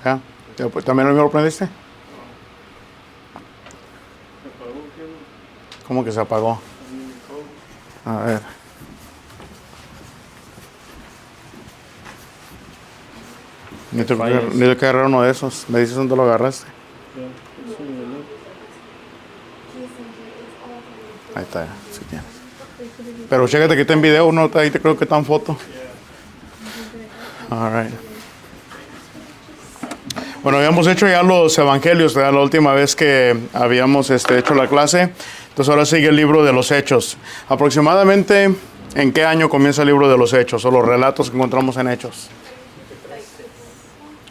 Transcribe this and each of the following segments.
¿Ya? ¿También lo prendiste? ¿Cómo que se apagó? A ver. Necesito que agarrar uno de esos. ¿Me dices dónde lo agarraste? Ahí está, si tienes. Pero chécate que está en video, no, ahí te creo que está en foto. All right. Bueno, habíamos hecho ya los evangelios, ¿verdad? La última vez que habíamos hecho la clase. Entonces ahora sigue el libro de los Hechos. Aproximadamente, ¿en qué año comienza el libro de los Hechos? O los relatos que encontramos en Hechos.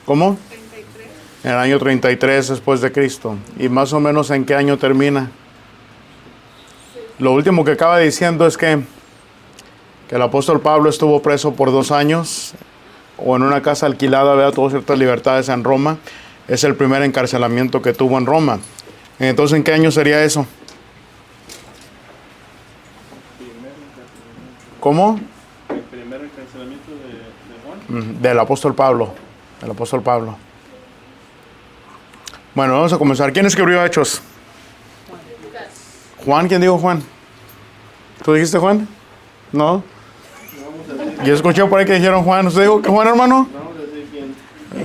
¿Cómo? 33. En el año 33 después de Cristo. ¿Y más o menos en qué año termina? Lo último que acaba diciendo es que el apóstol Pablo estuvo preso por 2 años o en una casa alquilada, ¿verdad? Tuvo ciertas libertades en Roma. Es el primer encarcelamiento que tuvo en Roma. Entonces, ¿en qué año sería eso? ¿Cómo? El primer encarcelamiento de Juan. Del apóstol Pablo. Del apóstol Pablo. Bueno, vamos a comenzar. ¿Quién escribió Hechos? Juan, ¿quién dijo Juan? ¿Tú dijiste Juan? No. Yo escuché por ahí que dijeron Juan. ¿Usted dijo que Juan, hermano? Vamos a decir quién.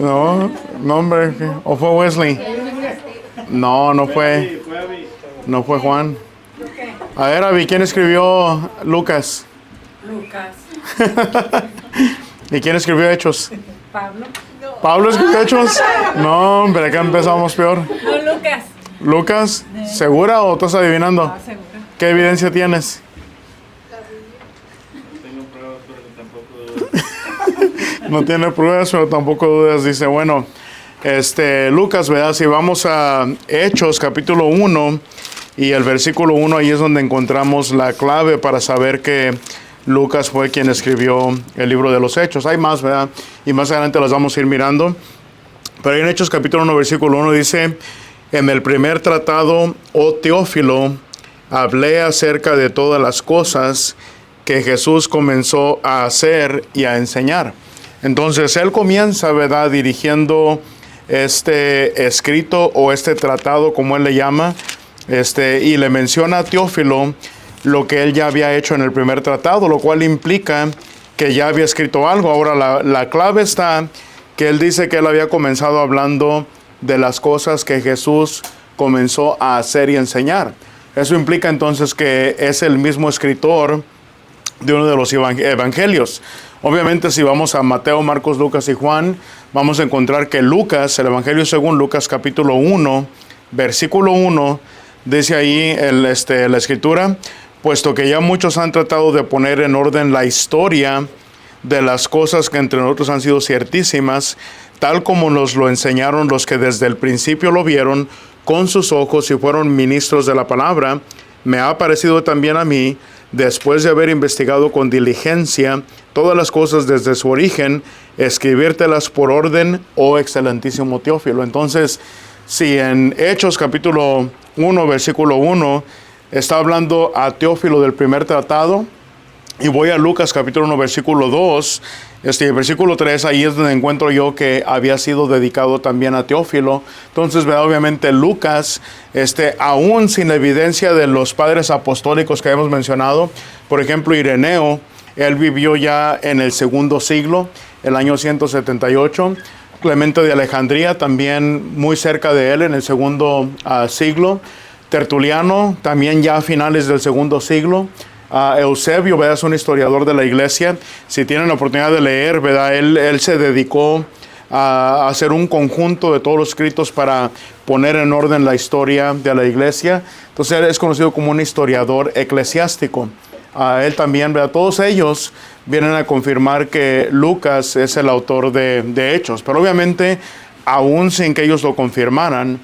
No, hombre. ¿O fue Wesley? No, no fue. No fue Juan. A ver, Abby, ¿quién escribió Lucas? Lucas. ¿Y quién escribió Hechos? Pablo. ¿Pablo escribió Hechos? No, hombre, acá empezamos peor. No, Lucas. ¿Lucas? ¿Segura o estás adivinando? Ah, seguro. ¿Qué evidencia tienes? Tengo pruebas, pero tampoco dudas. No tiene pruebas, pero tampoco dudas. Dice, bueno, Lucas, ¿verdad? Si vamos a Hechos, capítulo 1, y el versículo 1, ahí es donde encontramos la clave para saber que Lucas fue quien escribió el libro de los Hechos. Hay más, ¿verdad? Y más adelante las vamos a ir mirando. Pero en Hechos, capítulo 1, versículo 1, dice, en el primer tratado, oh Teófilo, hablé acerca de todas las cosas que Jesús comenzó a hacer y a enseñar. Entonces, él comienza, ¿verdad?, dirigiendo este escrito o este tratado, como él le llama, y le menciona a Teófilo lo que él ya había hecho en el primer tratado, lo cual implica que ya había escrito algo. Ahora, la clave está que él dice que él había comenzado hablando de las cosas que Jesús comenzó a hacer y enseñar. Eso implica entonces que es el mismo escritor de uno de los evangelios. Obviamente, si vamos a Mateo, Marcos, Lucas y Juan, vamos a encontrar que Lucas, el evangelio según Lucas, capítulo 1, versículo 1, dice ahí la escritura, puesto que ya muchos han tratado de poner en orden la historia de las cosas que entre nosotros han sido ciertísimas, tal como nos lo enseñaron los que desde el principio lo vieron con sus ojos y fueron ministros de la palabra, me ha parecido también a mí, después de haber investigado con diligencia todas las cosas desde su origen, escribírtelas por orden, oh excelentísimo Teófilo. Entonces, si en Hechos capítulo 1, versículo 1, está hablando a Teófilo del primer tratado, y voy a Lucas capítulo 1, versículo 2, versículo 3, ahí es donde encuentro yo que había sido dedicado también a Teófilo. Entonces, ¿verdad? Obviamente Lucas, aún sin evidencia de los padres apostólicos que hemos mencionado, por ejemplo, Ireneo, él vivió ya en el segundo siglo, el año 178. Clemente de Alejandría, también muy cerca de él, en el segundo siglo. Tertuliano, también ya a finales del segundo siglo. Eusebio, ¿verdad?, es un historiador de la iglesia. Si tienen la oportunidad de leer, ¿verdad?, él se dedicó a hacer un conjunto de todos los escritos para poner en orden la historia de la iglesia. Entonces, él es conocido como un historiador eclesiástico. Él también, ¿verdad?, todos ellos vienen a confirmar que Lucas es el autor de Hechos. Pero obviamente, aún sin que ellos lo confirmaran,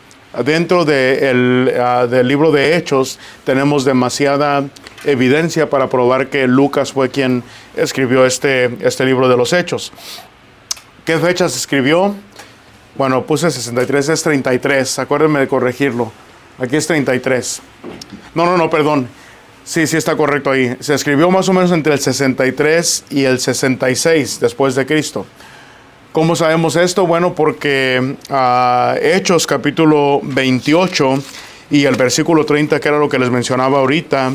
dentro del libro de Hechos tenemos demasiada evidencia para probar que Lucas fue quien escribió este libro de los Hechos. ¿Qué fechas escribió? Bueno, puse 63, es 33. Acuérdenme de corregirlo. Aquí es 33. No, perdón. Sí, está correcto ahí. Se escribió más o menos entre el 63 y el 66 después de Cristo. ¿Cómo sabemos esto? Bueno, porque Hechos capítulo 28 y el versículo 30, que era lo que les mencionaba ahorita,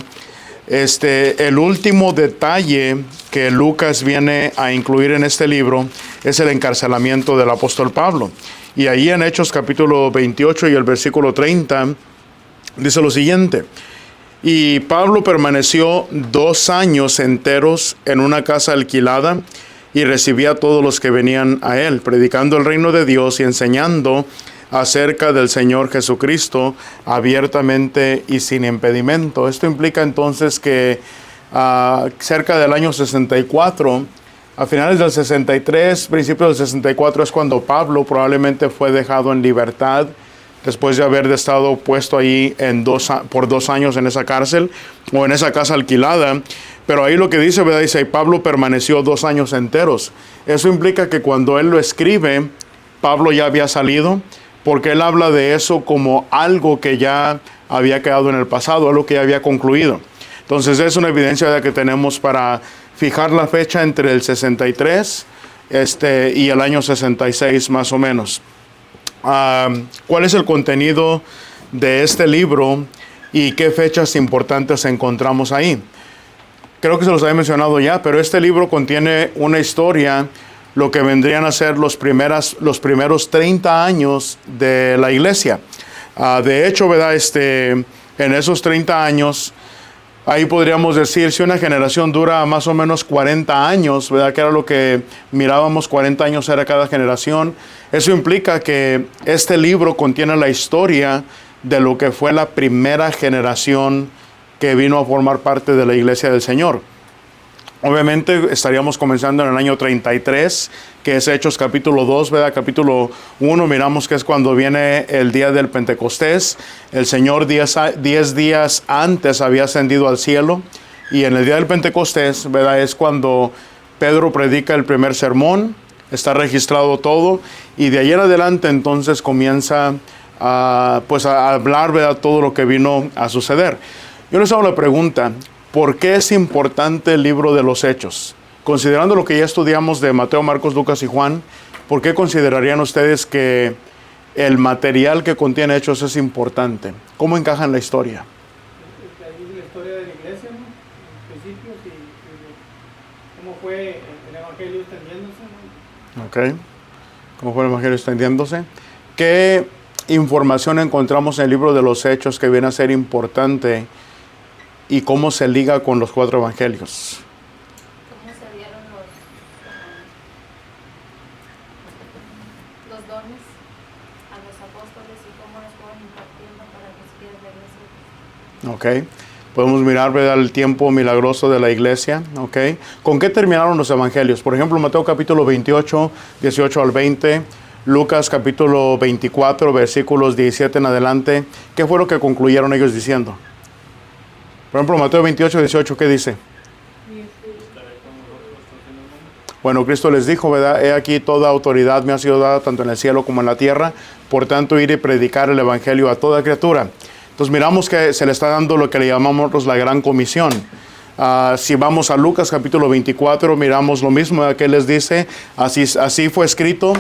el último detalle que Lucas viene a incluir en este libro es el encarcelamiento del apóstol Pablo. Y ahí en Hechos capítulo 28 y el versículo 30 dice lo siguiente: y Pablo permaneció 2 años enteros en una casa alquilada y recibía a todos los que venían a él, predicando el reino de Dios y enseñando acerca del Señor Jesucristo abiertamente y sin impedimento. Esto implica entonces que cerca del año 64, a finales del 63, principios del 64, es cuando Pablo probablemente fue dejado en libertad después de haber estado puesto ahí por 2 años en esa cárcel o en esa casa alquilada. Pero ahí lo que dice, ¿verdad? Dice, Pablo permaneció 2 años enteros. Eso implica que cuando él lo escribe, Pablo ya había salido, porque él habla de eso como algo que ya había quedado en el pasado, algo que ya había concluido. Entonces es una evidencia de que tenemos para fijar la fecha entre el 63 y el año 66 más o menos. ¿Cuál es el contenido de este libro y qué fechas importantes encontramos ahí? Creo que se los había mencionado ya, pero este libro contiene una historia, lo que vendrían a ser los primeros 30 años de la iglesia. De hecho, ¿verdad? En esos 30 años, ahí podríamos decir, si una generación dura más o menos 40 años, ¿verdad? Que era lo que mirábamos, 40 años era cada generación. Eso implica que este libro contiene la historia de lo que fue la primera generación que vino a formar parte de la iglesia del Señor. Obviamente estaríamos comenzando en el año 33, que es Hechos capítulo 2, ¿verdad? Capítulo 1, miramos que es cuando viene el día del Pentecostés. El Señor 10 días antes había ascendido al cielo, y en el día del Pentecostés, ¿verdad? Es cuando Pedro predica el primer sermón, está registrado todo, y de ahí en adelante entonces comienza a hablar, ¿verdad? Todo lo que vino a suceder. Yo les hago la pregunta: ¿por qué es importante el libro de los Hechos? Considerando lo que ya estudiamos de Mateo, Marcos, Lucas y Juan, ¿por qué considerarían ustedes que el material que contiene Hechos es importante? ¿Cómo encaja en la historia? Ahí es la historia de la iglesia, ¿no? Los principios y cómo fue el evangelio extendiéndose, ¿no? Ok. ¿Cómo fue el evangelio extendiéndose? ¿Qué información encontramos en el libro de los Hechos que viene a ser importante y cómo se liga con los 4 evangelios? ¿Cómo se dieron los dones a los apóstoles y cómo los fueron impartiendo para que siguiera la iglesia? Ok. Podemos mirar, ¿verdad?, el tiempo milagroso de la iglesia. Ok. ¿Con qué terminaron los evangelios? Por ejemplo, Mateo capítulo 28, 18 al 20. Lucas capítulo 24, versículos 17 en adelante. ¿Qué fue lo que concluyeron ellos diciendo? Por ejemplo, Mateo 28, 18, ¿qué dice? Bueno, Cristo les dijo, ¿verdad? He aquí toda autoridad me ha sido dada tanto en el cielo como en la tierra. Por tanto, ir y predicar el evangelio a toda criatura. Entonces miramos que se le está dando lo que le llamamos nosotros la gran comisión. Si vamos a Lucas capítulo 24, miramos lo mismo, ¿verdad? Que les dice, así fue escrito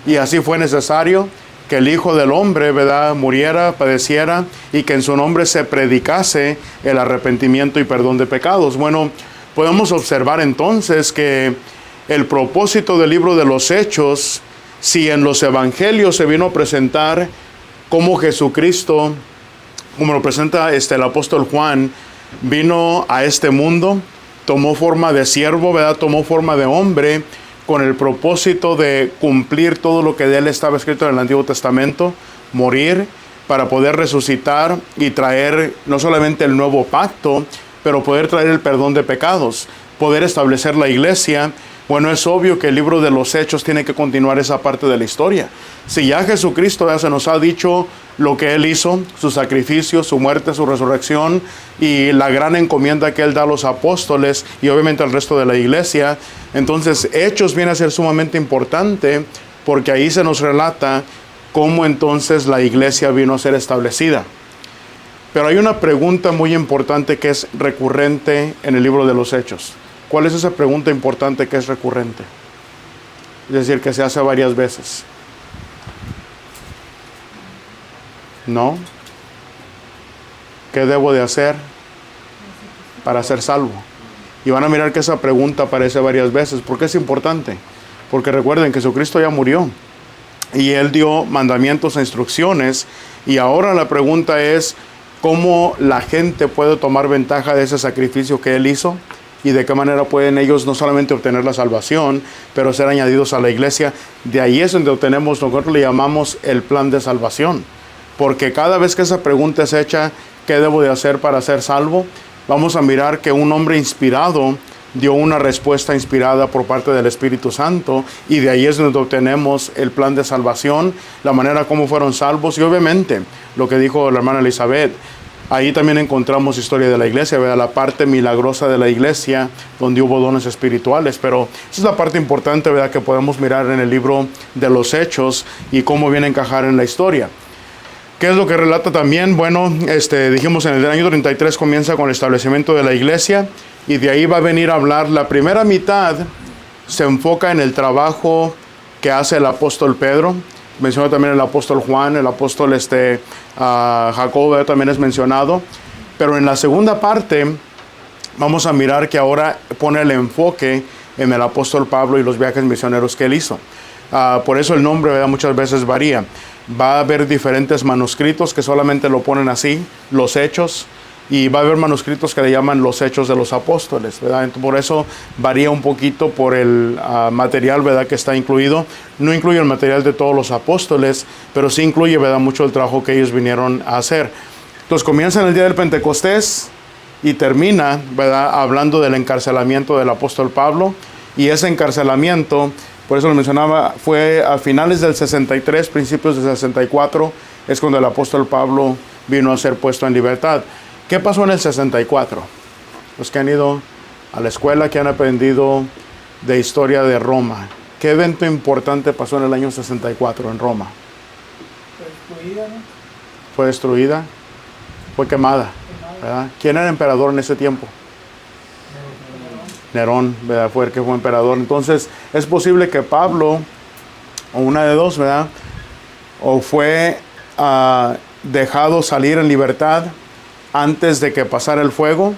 y así fue necesario que el Hijo del Hombre, ¿verdad?, muriera, padeciera, y que en su nombre se predicase el arrepentimiento y perdón de pecados. Bueno, podemos observar entonces que el propósito del libro de los Hechos, si en los evangelios se vino a presentar como Jesucristo, como lo presenta el apóstol Juan, vino a este mundo, tomó forma de siervo, ¿verdad?, tomó forma de hombre, con el propósito de cumplir todo lo que de él estaba escrito en el Antiguo Testamento, morir para poder resucitar y traer no solamente el nuevo pacto, pero poder traer el perdón de pecados, poder establecer la iglesia. Bueno, es obvio que el libro de los Hechos tiene que continuar esa parte de la historia. Si ya Jesucristo ya se nos ha dicho lo que Él hizo, su sacrificio, su muerte, su resurrección y la gran encomienda que Él da a los apóstoles y obviamente al resto de la iglesia, entonces Hechos viene a ser sumamente importante porque ahí se nos relata cómo entonces la iglesia vino a ser establecida. Pero hay una pregunta muy importante que es recurrente en el libro de los Hechos. ¿Cuál es esa pregunta importante que es recurrente? Es decir, que se hace varias veces. ¿No? ¿Qué debo de hacer para ser salvo? Y van a mirar que esa pregunta aparece varias veces. ¿Por qué es importante? Porque recuerden que Jesucristo ya murió. Y Él dio mandamientos e instrucciones. Y ahora la pregunta es, ¿cómo la gente puede tomar ventaja de ese sacrificio que Él hizo? Y de qué manera pueden ellos no solamente obtener la salvación, pero ser añadidos a la iglesia. De ahí es donde obtenemos, nosotros le llamamos el plan de salvación. Porque cada vez que esa pregunta es hecha, ¿qué debo de hacer para ser salvo? Vamos a mirar que un hombre inspirado dio una respuesta inspirada por parte del Espíritu Santo, y de ahí es donde obtenemos el plan de salvación, la manera como fueron salvos, y obviamente lo que dijo la hermana Elizabeth. Ahí también encontramos historia de la iglesia, ¿verdad? La parte milagrosa de la iglesia, donde hubo dones espirituales. Pero esa es la parte importante, ¿verdad?, que podemos mirar en el libro de los Hechos y cómo viene a encajar en la historia. ¿Qué es lo que relata también? Bueno, dijimos en el año 33 comienza con el establecimiento de la iglesia, y de ahí va a venir a hablar. La primera mitad se enfoca en el trabajo que hace el apóstol Pedro. Menciona también el apóstol Juan, el apóstol Jacobo también es mencionado. Pero en la segunda parte vamos a mirar que ahora pone el enfoque en el apóstol Pablo y los viajes misioneros que él hizo. Por eso el nombre, ¿verdad?, muchas veces varía. Va a haber diferentes manuscritos que solamente lo ponen así, los Hechos, y va a haber manuscritos que le llaman los Hechos de los Apóstoles, ¿verdad? Entonces, por eso varía un poquito por el material, ¿verdad?, que está incluido. No incluye el material de todos los apóstoles, pero sí incluye, ¿verdad?, mucho el trabajo que ellos vinieron a hacer. Entonces comienza en el día del Pentecostés y termina, ¿verdad?, hablando del encarcelamiento del apóstol Pablo, y ese encarcelamiento, por eso lo mencionaba, fue a finales del 63, principios del 64, es cuando el apóstol Pablo vino a ser puesto en libertad. ¿Qué pasó en el 64? Los que han ido a la escuela, que han aprendido de historia de Roma, ¿qué evento importante pasó en el año 64 en Roma? Fue destruida, ¿no? Fue destruida, fue quemada, ¿verdad? ¿Quién era emperador en ese tiempo? Nerón, ¿verdad? Fue el que fue emperador. Entonces, es posible que Pablo, o una de dos, ¿verdad?, o fue dejado salir en libertad antes de que pasara el fuego,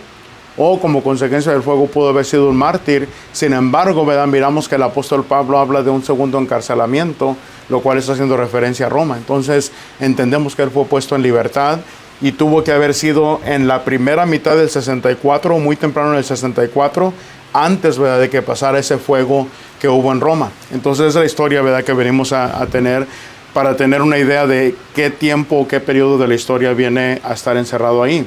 o como consecuencia del fuego pudo haber sido un mártir. Sin embargo, ¿verdad?, miramos que el apóstol Pablo habla de un segundo encarcelamiento, lo cual está haciendo referencia a Roma. Entonces, entendemos que él fue puesto en libertad, y tuvo que haber sido en la primera mitad del 64, muy temprano en el 64, antes, ¿verdad?, de que pasara ese fuego que hubo en Roma. Entonces, esa es la historia, ¿verdad?, que venimos a tener, para tener una idea de qué tiempo o qué periodo de la historia viene a estar encerrado ahí.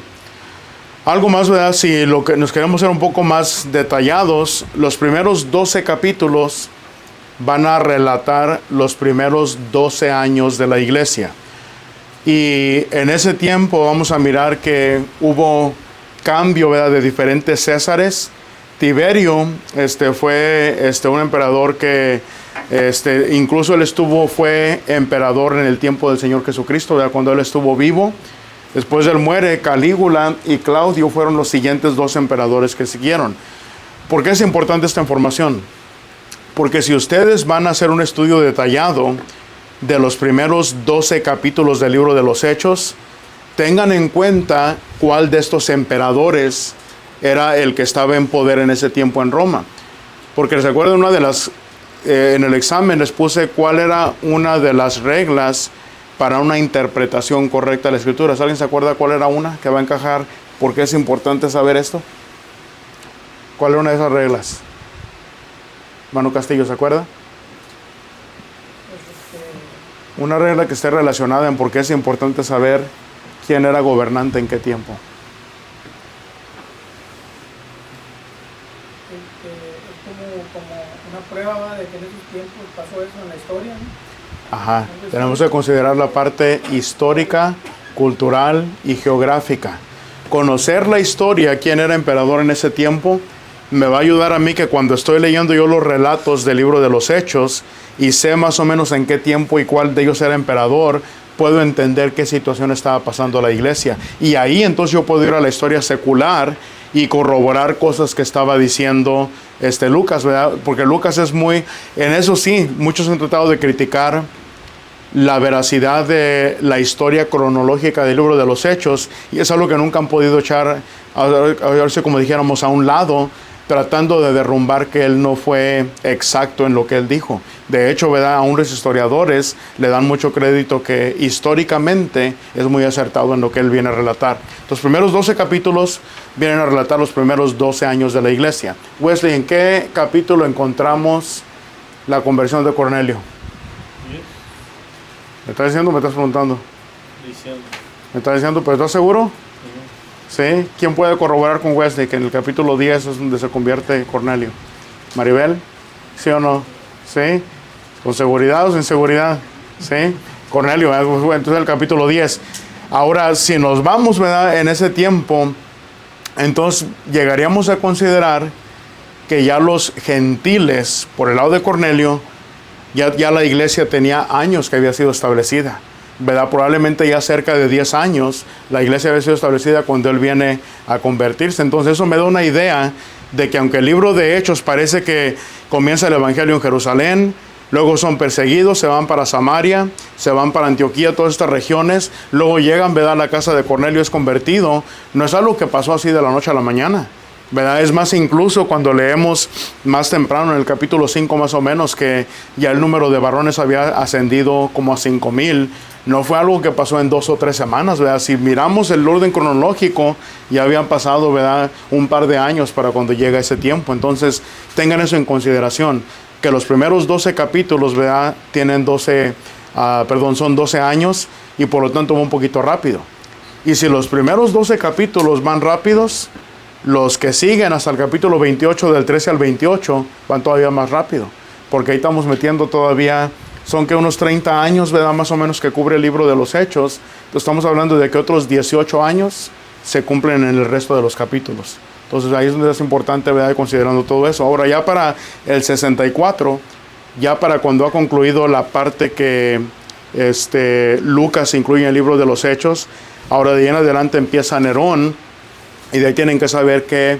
Algo más, ¿verdad?, si lo que nos queremos ser un poco más detallados, los primeros 12 capítulos van a relatar los primeros 12 años de la iglesia. Y en ese tiempo vamos a mirar que hubo cambio, ¿verdad?, de diferentes césares. Tiberio fue un emperador que incluso él fue emperador en el tiempo del Señor Jesucristo, ¿verdad?, cuando él estuvo vivo. Después él muere. Calígula y Claudio fueron los siguientes dos emperadores que siguieron. ¿Por qué es importante esta información? Porque si ustedes van a hacer un estudio detallado de los primeros 12 capítulos del libro de los Hechos, tengan en cuenta cuál de estos emperadores era el que estaba en poder en ese tiempo en Roma. Porque se acuerdan, una de las, en el examen les puse cuál era una de las reglas para una interpretación correcta de la Escritura. ¿Alguien se acuerda cuál era una que va a encajar? ¿Por qué es importante saber esto? ¿Cuál era una de esas reglas? Manu Castillo, ¿se acuerda? Una regla que esté relacionada en por qué es importante saber quién era gobernante en qué tiempo. Es como una prueba de que en esos tiempos pasó eso en la historia, ¿no? Ajá, tenemos que considerar la parte histórica, cultural y geográfica. Conocer la historia, quién era emperador en ese tiempo, me va a ayudar a mí que cuando estoy leyendo yo los relatos del libro de los Hechos y sé más o menos en qué tiempo y cuál de ellos era emperador, puedo entender qué situación estaba pasando la iglesia. Y ahí entonces yo puedo ir a la historia secular y corroborar cosas que estaba diciendo Lucas, ¿verdad? Porque Lucas es muy, en eso sí, muchos han tratado de criticar la veracidad de la historia cronológica del libro de los Hechos, y es algo que nunca han podido echar, a verse como dijéramos, a un lado, tratando de derrumbar que él no fue exacto en lo que él dijo. De hecho, ¿verdad?, aún los historiadores le dan mucho crédito que históricamente es muy acertado en lo que él viene a relatar. Los primeros 12 capítulos vienen a relatar los primeros 12 años de la iglesia. Wesley, ¿en qué capítulo encontramos la conversión de Cornelio? ¿Me estás diciendo o me estás preguntando? Diciendo. ¿Me estás diciendo, pero estás seguro? ¿Sí? ¿Quién puede corroborar con Wesley que en el capítulo 10 es donde se convierte Cornelio? ¿Maribel? ¿Sí o no? ¿Sí? ¿Con seguridad o sin seguridad? ¿Sí? Cornelio, entonces el capítulo 10. Ahora, si nos vamos, ¿verdad?, en ese tiempo, entonces llegaríamos a considerar que ya los gentiles, por el lado de Cornelio, ya la iglesia tenía años que había sido establecida, ¿verdad? Probablemente ya cerca de 10 años la iglesia había sido establecida cuando él viene a convertirse. Entonces eso me da una idea de que aunque el libro de Hechos parece que comienza el evangelio en Jerusalén, luego son perseguidos, se van para Samaria, se van para Antioquía, todas estas regiones, luego llegan, ¿verdad?, a la casa de Cornelio, es convertido. No es algo que pasó así de la noche a la mañana, ¿verdad? Es más, incluso cuando leemos más temprano en el capítulo 5 más o menos, que ya el número de varones había ascendido como a 5,000, no fue algo que pasó en 2 o 3 semanas, ¿verdad? Si miramos el orden cronológico, ya habían pasado, ¿verdad?, un par de años para cuando llega ese tiempo. Entonces tengan eso en consideración, que los primeros 12 capítulos, ¿verdad?, son 12 años, y por lo tanto va un poquito rápido. Y si los primeros 12 capítulos van rápidos, los que siguen hasta el capítulo 28, del 13 al 28, van todavía más rápido, porque ahí estamos metiendo todavía, son que unos 30 años, ¿verdad?, más o menos, que cubre el libro de los Hechos. Entonces estamos hablando de que otros 18 años se cumplen en el resto de los capítulos. Entonces ahí es donde es importante, ¿verdad?, considerando todo eso. Ahora ya para el 64, ya para cuando ha concluido la parte que Lucas incluye en el libro de los Hechos, ahora de ahí en adelante empieza Nerón, y de ahí tienen que saber qué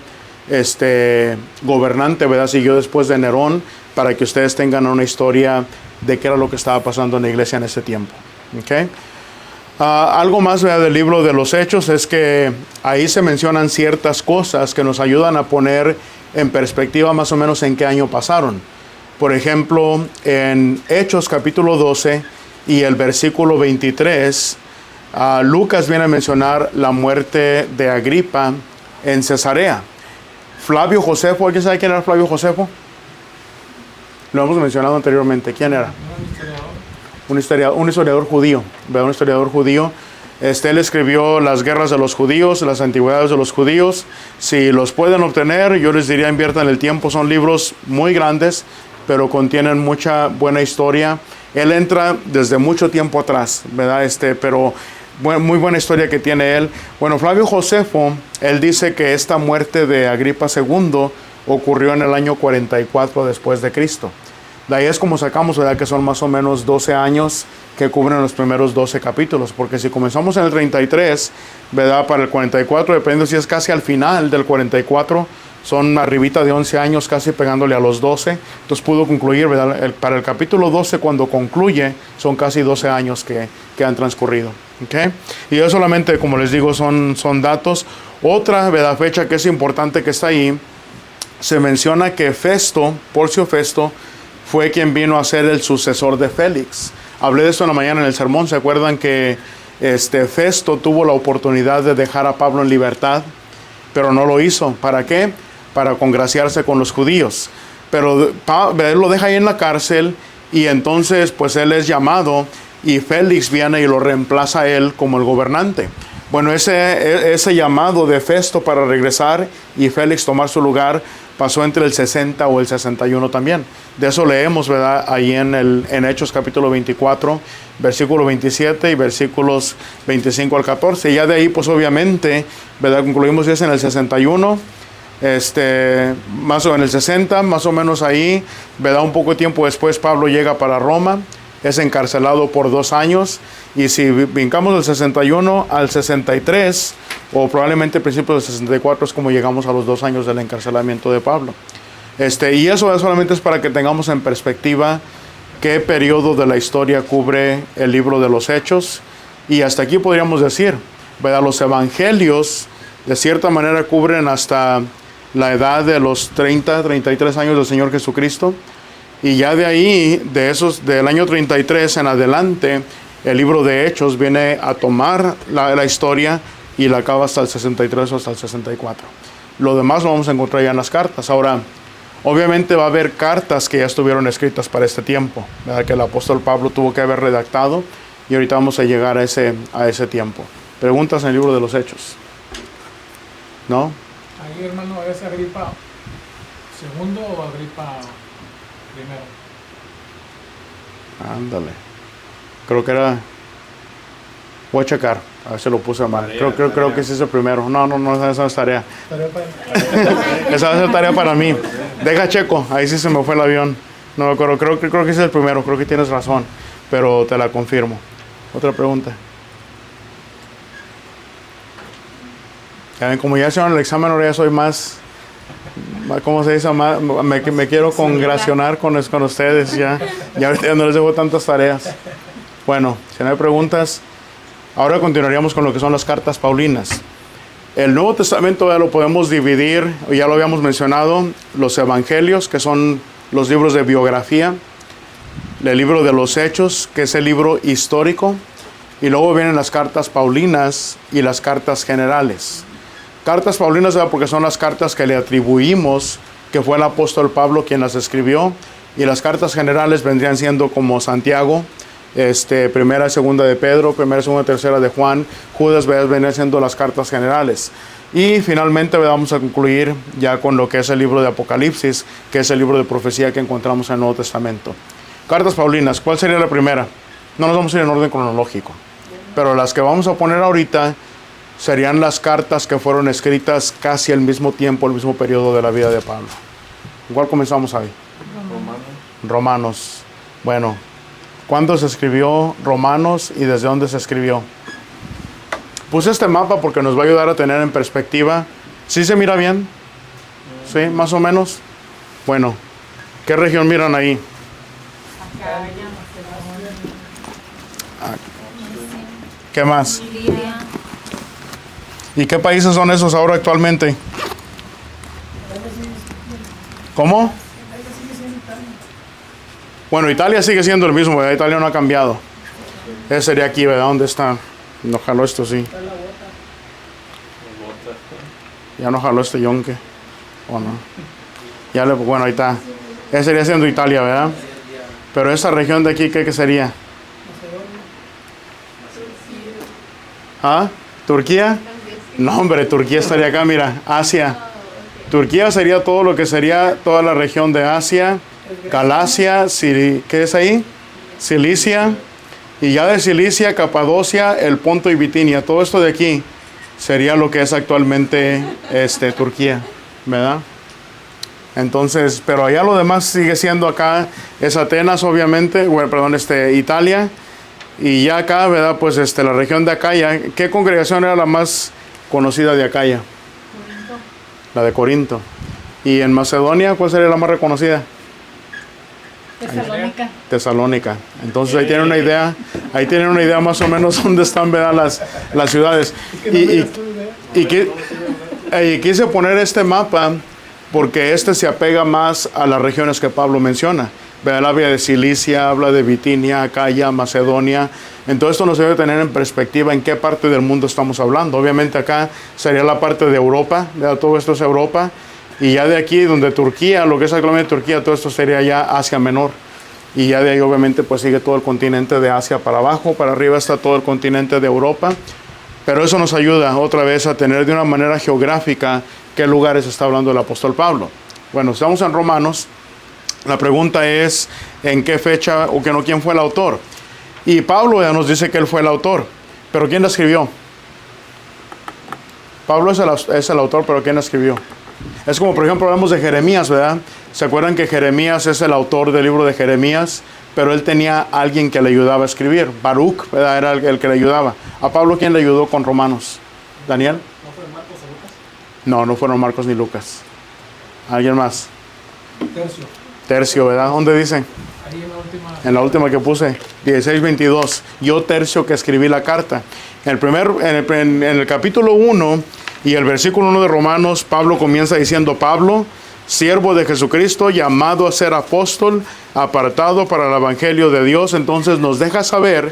gobernante, ¿verdad?, siguió después de Nerón, para que ustedes tengan una historia de qué era lo que estaba pasando en la iglesia en ese tiempo. ¿Okay? Algo más, ¿verdad?, del libro de los Hechos es que ahí se mencionan ciertas cosas que nos ayudan a poner en perspectiva más o menos en qué año pasaron. Por ejemplo, en Hechos capítulo 12 y el versículo 23, Lucas viene a mencionar la muerte de Agripa en Cesarea. Flavio Josefo, ¿alguien sabe quién era Flavio Josefo? Lo hemos mencionado anteriormente. ¿Quién era? Un historiador judío, ¿verdad? Un historiador judío. Él escribió las guerras de los judíos, las antigüedades de los judíos. Si los pueden obtener, yo les diría inviertan el tiempo. Son libros muy grandes, pero contienen mucha buena historia. Él entra desde mucho tiempo atrás, ¿verdad? Pero muy buena historia que tiene él. Bueno, Flavio Josefo, él dice que esta muerte de Agripa II ocurrió en el año 44 después de Cristo. De ahí es como sacamos, ¿verdad?, que son más o menos 12 años que cubren los primeros 12 capítulos, porque si comenzamos en el 33, ¿verdad?, para el 44, dependiendo si es casi al final del 44, son arribita de 11 años, casi pegándole a los 12, entonces pudo concluir, ¿verdad? Para el capítulo 12, cuando concluye, son casi 12 años que han transcurrido. ¿Okay? Y yo solamente, como les digo, son datos. Otra, ¿verdad?, fecha que es importante que está ahí, se menciona que Porcio Festo, fue quien vino a ser el sucesor de Félix. Hablé de esto en la mañana en el sermón. ¿Se acuerdan que Festo tuvo la oportunidad de dejar a Pablo en libertad, pero no lo hizo? ¿Para qué? Para congraciarse con los judíos. Pero él lo deja ahí en la cárcel, y entonces pues él es llamado, y Félix viene y lo reemplaza a él como el gobernante. Bueno, ese llamado de Festo para regresar y Félix tomar su lugar pasó entre el 60 o el 61 también. De eso leemos, ¿verdad?, ahí en Hechos capítulo 24, versículo 27 y versículos 25 al 14. Y ya de ahí, pues obviamente, ¿verdad?, concluimos es en el 61, más o en el 60, más o menos ahí, ¿verdad? Un poco de tiempo después Pablo llega para Roma, es encarcelado por 2 años. Y si brincamos del 61 al 63, o probablemente principios del 64, es como llegamos a los 2 años del encarcelamiento de Pablo. Y eso solamente es para que tengamos en perspectiva qué periodo de la historia cubre el libro de los Hechos. Y hasta aquí podríamos decir, ¿verdad? Los evangelios de cierta manera cubren hasta la edad de los 30, 33 años del Señor Jesucristo. Y ya de ahí, del año 33 en adelante, el libro de Hechos viene a tomar la historia y la acaba hasta el 63 o hasta el 64. Lo demás lo vamos a encontrar ya en las cartas. Ahora, obviamente va a haber cartas que ya estuvieron escritas para este tiempo, ¿verdad? Que el apóstol Pablo tuvo que haber redactado, y ahorita vamos a llegar a ese tiempo. Preguntas en el libro de los Hechos. ¿No? Ahí, hermano, ¿es Agripa segundo o Agripa primero? Ándale. Creo que era... Voy a checar. A ver si lo puse mal. Creo que ese es el primero. No, esa es tarea. Esa es tarea para mí. Deja checo. Ahí sí se me fue el avión. No me acuerdo. Creo que ese es el primero. Creo que tienes razón. Pero te la confirmo. Otra pregunta. Ya ven, como ya hicieron el examen, ahora ya soy más, ¿cómo se dice? Me quiero congracionar con ustedes ya. Ya ahorita no les dejo tantas tareas. Bueno, si no hay preguntas, ahora continuaríamos con lo que son las cartas paulinas. El Nuevo Testamento ya lo podemos dividir, ya lo habíamos mencionado, los evangelios, que son los libros de biografía, el libro de los Hechos, que es el libro histórico, y luego vienen las cartas paulinas y las cartas generales. Cartas paulinas, ¿verdad? Porque son las cartas que le atribuimos que fue el apóstol Pablo quien las escribió, y las cartas generales vendrían siendo como Santiago, primera y segunda de Pedro, primera, segunda y tercera de Juan, Judas, vendrían siendo las cartas generales. Y finalmente vamos a concluir ya con lo que es el libro de Apocalipsis, que es el libro de profecía que encontramos en el Nuevo Testamento. Cartas paulinas, ¿cuál sería la primera? No nos vamos a ir en orden cronológico, pero las que vamos a poner ahorita serían las cartas que fueron escritas casi al mismo tiempo, el mismo periodo de la vida de Pablo. ¿Cuál comenzamos ahí? Romanos. Bueno, ¿cuándo se escribió Romanos y desde dónde se escribió? Puse este mapa porque nos va a ayudar a tener en perspectiva. ¿Sí se mira bien? ¿Sí? ¿Más o menos? Bueno, ¿qué región miran ahí? ¿Qué más? ¿Y qué países son esos ahora actualmente? ¿Cómo? Bueno, Italia sigue siendo el mismo, ¿verdad? Italia no ha cambiado. Ese sería aquí, ¿verdad? ¿Dónde está? No jaló esto, sí. Ya no jaló este yonque. ¿O no? Bueno, ahí está. Ese sería siendo Italia, ¿verdad? Pero esa región de aquí, ¿qué sería? ¿Ah? ¿Turquía? No, hombre, Turquía estaría acá, mira, Asia. Turquía sería todo lo que sería toda la región de Asia, Galacia, ¿qué es ahí? Cilicia. Y ya de Cilicia, Capadocia, el Ponto y Bitinia. Todo esto de aquí sería lo que es actualmente Turquía, ¿verdad? Entonces, pero allá lo demás sigue siendo acá, es Atenas, obviamente, Italia. Y ya acá, ¿verdad? Pues la región de Acaya. ¿Qué congregación era la más conocida de Acaya? La de Corinto. ¿Y en Macedonia cuál sería la más reconocida? Tesalónica. Entonces ahí tienen una idea más o menos dónde están, ¿verdad? las ciudades. Y quise poner este mapa porque se apega más a las regiones que Pablo menciona. ¿Verdad? Habla de Cilicia, habla de Bitinia, Acaya, Macedonia. Entonces esto nos debe tener en perspectiva en qué parte del mundo estamos hablando. Obviamente acá sería la parte de Europa, ¿verdad? Todo esto es Europa. Y ya de aquí, donde Turquía, lo que es actualmente Turquía, todo esto sería ya Asia Menor. Y ya de ahí obviamente pues sigue todo el continente de Asia para abajo, para arriba está todo el continente de Europa. Pero eso nos ayuda otra vez a tener de una manera geográfica qué lugares está hablando el apóstol Pablo. Bueno, estamos en Romanos. La pregunta es en qué fecha o quién fue el autor. Y Pablo ya nos dice que él fue el autor. Pero ¿quién la escribió? Pablo es el autor, pero ¿quién la escribió? Es como, por ejemplo, hablamos de Jeremías, ¿verdad? ¿Se acuerdan que Jeremías es el autor del libro de Jeremías? pero él tenía alguien que le ayudaba a escribir. Baruch, ¿verdad? Era el que le ayudaba. ¿A Pablo quién le ayudó con Romanos? ¿Daniel? ¿No fue Marcos o Lucas? No, no fueron Marcos ni Lucas. ¿Alguien más? Tercio. Tercio, ¿verdad? ¿Dónde dice? Ahí en la última. En la última que puse, 16:22. Yo Tercio que escribí la carta. En el capítulo 1 y el versículo 1 de Romanos, Pablo comienza diciendo: Pablo, siervo de Jesucristo, llamado a ser apóstol, apartado para el evangelio de Dios. Entonces nos deja saber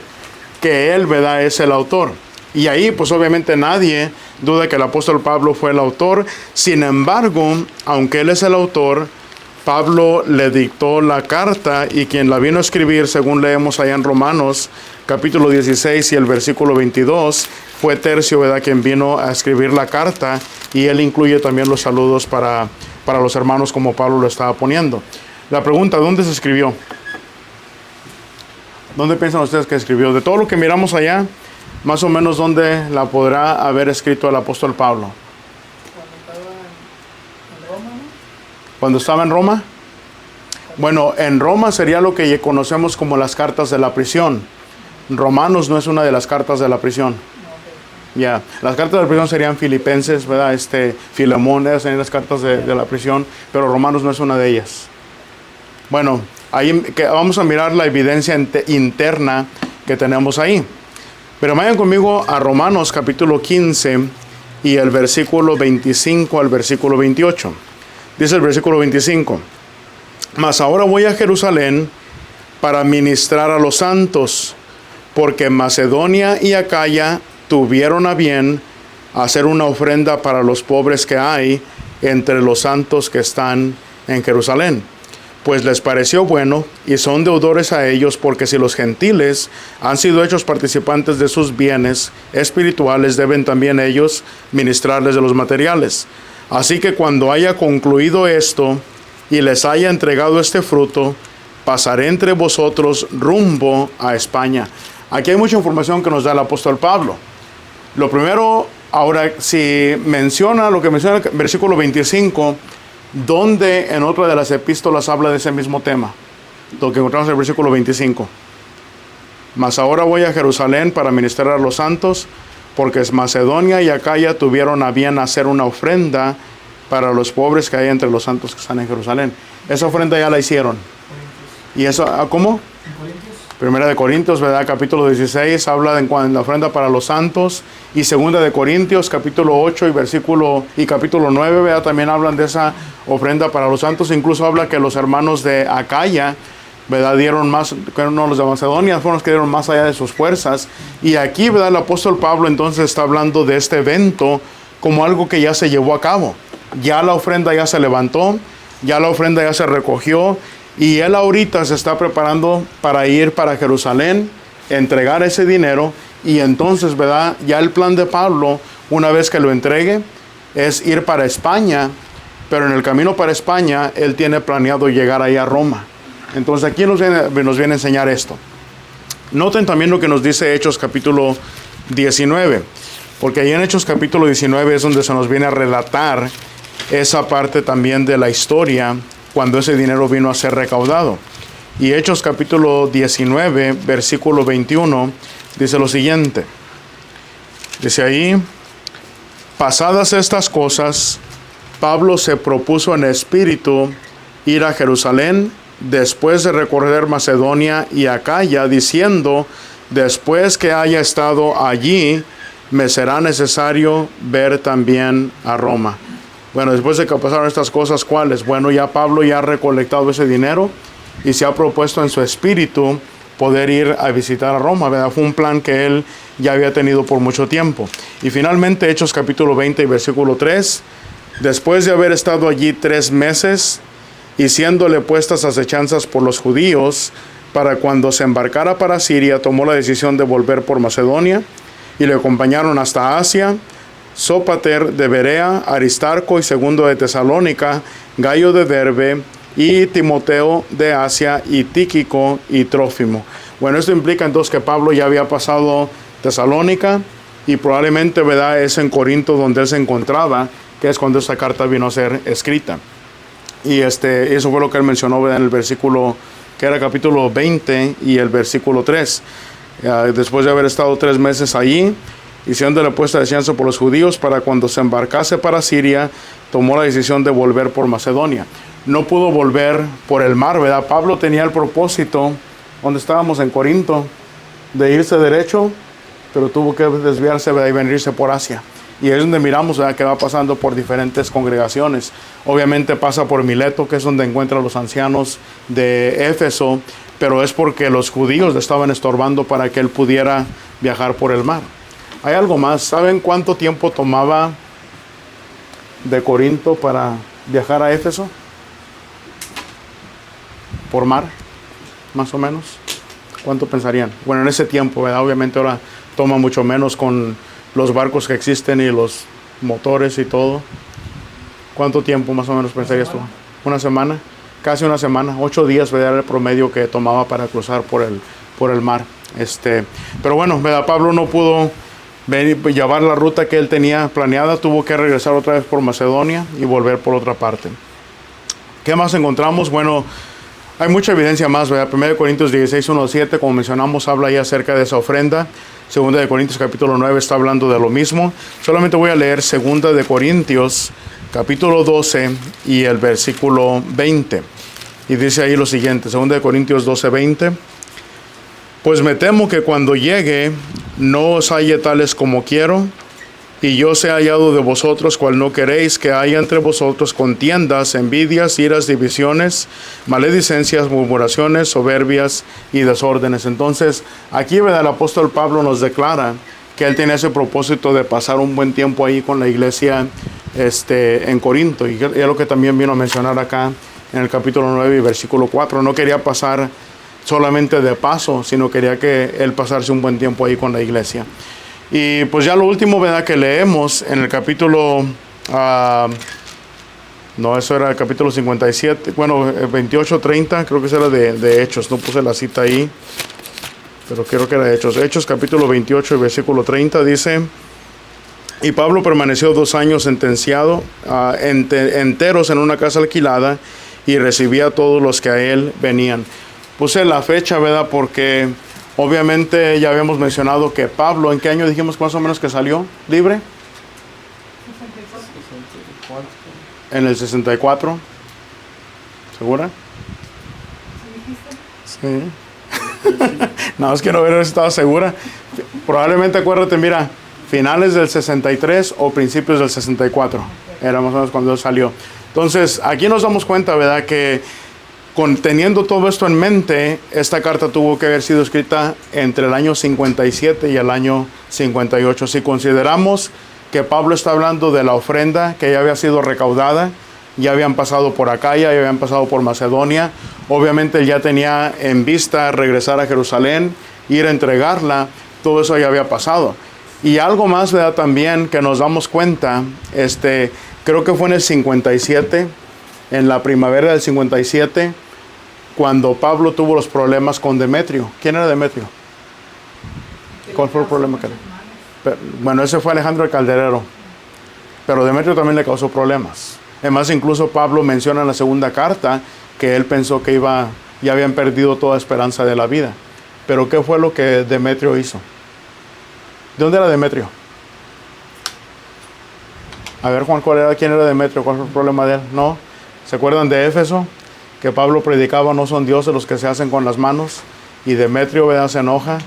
que él, ¿verdad?, es el autor. Y ahí, pues obviamente nadie duda que el apóstol Pablo fue el autor. Sin embargo, aunque él es el autor, Pablo le dictó la carta, y quien la vino a escribir, según leemos allá en Romanos, capítulo 16 y el versículo 22, fue Tercio, ¿verdad?, quien vino a escribir la carta, y él incluye también los saludos para los hermanos como Pablo lo estaba poniendo. La pregunta: ¿dónde se escribió? ¿Dónde piensan ustedes que escribió? De todo lo que miramos allá, más o menos, ¿dónde la podrá haber escrito el apóstol Pablo? Cuando estaba en Roma, ¿no? ¿Cuando estaba en Roma? Bueno, en Roma sería lo que conocemos como las cartas de la prisión. Romanos no es una de las cartas de la prisión. Ya, las cartas de la prisión serían Filipenses, ¿verdad? Filemón, esas serían las cartas de la prisión, pero Romanos no es una de ellas. Bueno, ahí vamos a mirar la evidencia interna que tenemos ahí. Pero vayan conmigo a Romanos capítulo 15 y el versículo 25 al versículo 28. Dice el versículo 25: Mas ahora voy a Jerusalén para ministrar a los santos, porque Macedonia y Acaya tuvieron a bien hacer una ofrenda para los pobres que hay entre los santos que están en Jerusalén. Pues les pareció bueno, y son deudores a ellos, porque si los gentiles han sido hechos participantes de sus bienes espirituales, deben también ellos ministrarles de los materiales. Así que cuando haya concluido esto y les haya entregado este fruto, pasaré entre vosotros rumbo a España. Aquí hay mucha información que nos da el apóstol Pablo. Lo primero, ahora, si menciona lo que menciona el versículo 25, ¿dónde en otra de las epístolas habla de ese mismo tema? Lo que encontramos en el versículo 25. Mas ahora voy a Jerusalén para ministrar a los santos, porque Macedonia y Acaya tuvieron a bien hacer una ofrenda para los pobres que hay entre los santos que están en Jerusalén. Esa ofrenda ya la hicieron. ¿Y eso cómo? Primera de Corintios, ¿verdad? Capítulo 16 habla de la ofrenda para los santos, y Segunda de Corintios, capítulo 8 y capítulo 9, ¿verdad? También hablan de esa ofrenda para los santos. Incluso habla que los hermanos de Acaya, ¿verdad?, dieron más, que no, los de Macedonia fueron los que dieron más allá de sus fuerzas. Y aquí, ¿verdad?, el apóstol Pablo entonces está hablando de este evento como algo que ya se llevó a cabo. Ya la ofrenda ya se levantó, ya la ofrenda ya se recogió, y él ahorita se está preparando para ir para Jerusalén, entregar ese dinero. Y entonces, ¿verdad?, ya el plan de Pablo, una vez que lo entregue, es ir para España. Pero en el camino para España, él tiene planeado llegar ahí a Roma. Entonces aquí nos viene a enseñar esto. Noten también lo que nos dice Hechos capítulo 19. Porque ahí en Hechos capítulo 19 es donde se nos viene a relatar esa parte también de la historia, cuando ese dinero vino a ser recaudado. Y Hechos capítulo 19, versículo 21, dice lo siguiente. Dice ahí: pasadas estas cosas, Pablo se propuso en espíritu ir a Jerusalén, después de recorrer Macedonia y Acaya, diciendo: después que haya estado allí, me será necesario ver también a Roma. Bueno, después de que pasaron estas cosas, ¿cuáles? Bueno, ya Pablo ya ha recolectado ese dinero y se ha propuesto en su espíritu poder ir a visitar a Roma, ¿verdad? Fue un plan que él ya había tenido por mucho tiempo. Y finalmente, Hechos capítulo 20 y versículo 3, después de haber estado allí 3 meses y siéndole puestas acechanzas por los judíos, para cuando se embarcara para Siria, tomó la decisión de volver por Macedonia, y le acompañaron hasta Asia Sópater de Berea, Aristarco y Segundo de Tesalónica, Gayo de Derbe y Timoteo de Asia, y Tíquico y Trófimo. Bueno, esto implica entonces que Pablo ya había pasado Tesalónica, y probablemente, ¿verdad?, es en Corinto donde él se encontraba, que es cuando esta carta vino a ser escrita. Y eso fue lo que él mencionó, ¿verdad?, en el versículo que era capítulo 20 y el versículo 3. Después de haber estado 3 meses allí, y siendo la puesta de descanso por los judíos, para cuando se embarcase para Siria, tomó la decisión de volver por Macedonia. No pudo volver por el mar, ¿verdad? Pablo tenía el propósito, donde estábamos en Corinto, de irse derecho, pero tuvo que desviarse, ¿verdad? Y venirse por Asia. Y es donde miramos, ¿verdad?, que va pasando por diferentes congregaciones. Obviamente pasa por Mileto, que es donde encuentra a los ancianos de Éfeso, pero es porque los judíos le estaban estorbando para que él pudiera viajar por el mar. Hay algo más. ¿Saben cuánto tiempo tomaba de Corinto para viajar a Éfeso? Por mar, más o menos. ¿Cuánto pensarían? Bueno, en ese tiempo, ¿verdad? Obviamente ahora toma mucho menos con los barcos que existen y los motores y todo. ¿Cuánto tiempo más o menos pensarías tú? ¿Una semana? Casi una semana. 8 días, ¿verdad?, era el promedio que tomaba para cruzar por el mar. Pero bueno, ¿verdad? Pablo no pudo llevar la ruta que él tenía planeada. Tuvo que regresar otra vez por Macedonia y volver por otra parte. ¿Qué más encontramos? Bueno, hay mucha evidencia más, ¿verdad? 1 Corintios 16, 1 al 7, como mencionamos, habla ahí acerca de esa ofrenda. 2 Corintios capítulo 9 está hablando de lo mismo. Solamente voy a leer 2 Corintios capítulo 12 y el versículo 20. Y dice ahí lo siguiente, 2 Corintios 12, 20. Pues me temo que cuando llegue no os halle tales como quiero, y yo sea hallado de vosotros cual no queréis, que haya entre vosotros contiendas, envidias, iras, divisiones, maledicencias, murmuraciones, soberbias y desórdenes. Entonces, aquí, ¿verdad?, el apóstol Pablo nos declara que él tenía ese propósito de pasar un buen tiempo ahí con la iglesia en Corinto. Y es lo que también vino a mencionar acá en el capítulo 9 y versículo 4. No quería pasar solamente de paso, sino quería que él pasarse un buen tiempo ahí con la iglesia. Y pues ya lo último, ¿verdad?, que leemos en el capítulo, eso era el capítulo 57, bueno, 28, 30, creo que eso era de Hechos, no puse la cita ahí, pero creo que era Hechos. Hechos capítulo 28 y versículo 30 dice: y Pablo permaneció 2 años sentenciado, enteros en una casa alquilada, y recibía a todos los que a él venían. Puse la fecha, ¿verdad?, porque obviamente ya habíamos mencionado que Pablo, ¿en qué año dijimos más o menos que salió libre? En el 64. ¿Segura? Sí. No, es que no ver si estaba segura. Probablemente, acuérdate, mira, finales del 63 o principios del 64. Era más o menos cuando él salió. Entonces, aquí nos damos cuenta, ¿verdad?, que teniendo todo esto en mente, esta carta tuvo que haber sido escrita entre el año 57 y el año 58. Si consideramos que Pablo está hablando de la ofrenda que ya había sido recaudada, ya habían pasado por Acaya, ya habían pasado por Macedonia, obviamente él ya tenía en vista regresar a Jerusalén, ir a entregarla, todo eso ya había pasado. Y algo más, ¿verdad?, también que nos damos cuenta, creo que fue en el 57, en la primavera del 57, cuando Pablo tuvo los problemas con Demetrio. ¿Quién era Demetrio? ¿Cuál fue el problema que bueno, ese fue Alejandro el Calderero. Pero Demetrio también le causó problemas. Además, incluso Pablo menciona en la segunda carta que él pensó que ya habían perdido toda esperanza de la vida. Pero ¿qué fue lo que Demetrio hizo? ¿De dónde era Demetrio? A ver, Juan, ¿quién era Demetrio? ¿Cuál fue el problema de él? ¿No? ¿Se acuerdan de Éfeso? Que Pablo predicaba: no son dioses los que se hacen con las manos. Y Demetrio, ¿verdad?, se enoja.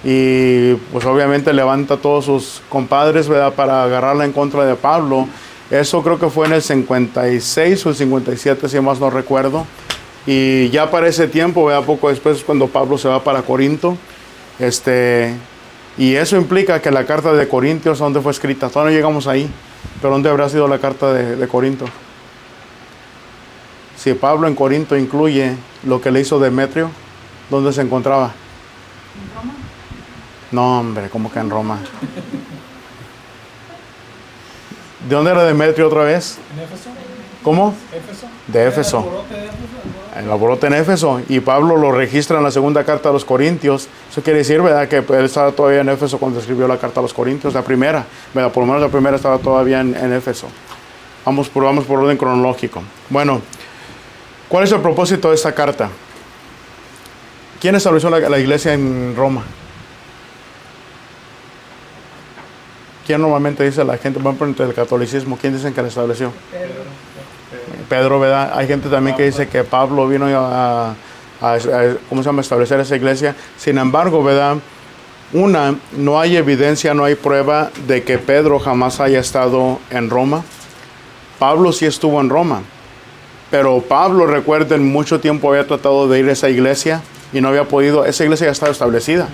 Y pues obviamente levanta a todos sus compadres, ¿verdad?, para agarrarla en contra de Pablo. Eso creo que fue en el 56 o el 57, si más no recuerdo. Y ya para ese tiempo, ¿verdad?, poco después, cuando Pablo se va para Corinto. Y eso implica que la carta de Corintios, ¿dónde fue escrita? Todavía no llegamos ahí. ¿Pero dónde habrá sido la carta de Corinto? Si Pablo en Corinto incluye lo que le hizo Demetrio, ¿dónde se encontraba? ¿En Roma? No, hombre, ¿cómo que en Roma? ¿De dónde era Demetrio otra vez? ¿En Éfeso? ¿Cómo? ¿Éfeso? De Éfeso. El alborote en Éfeso. Y Pablo lo registra en la segunda carta a los Corintios. Eso quiere decir, ¿verdad?, que él estaba todavía en Éfeso cuando escribió la carta a los Corintios. La primera, ¿verdad? Por lo menos la primera estaba todavía en Éfeso. Vamos por orden cronológico. Bueno, ¿cuál es el propósito de esta carta? ¿Quién estableció la iglesia en Roma? ¿Quién normalmente dice la gente, por ejemplo, entre el catolicismo, quién dicen que la estableció? Pedro, ¿verdad? Hay gente también que dice que Pablo vino a ¿cómo se llama?, establecer esa iglesia. Sin embargo, ¿verdad? No hay evidencia, no hay prueba de que Pedro jamás haya estado en Roma. Pablo sí estuvo en Roma, pero Pablo, recuerden, mucho tiempo había tratado de ir a esa iglesia y no había podido. Esa iglesia ya estaba establecida.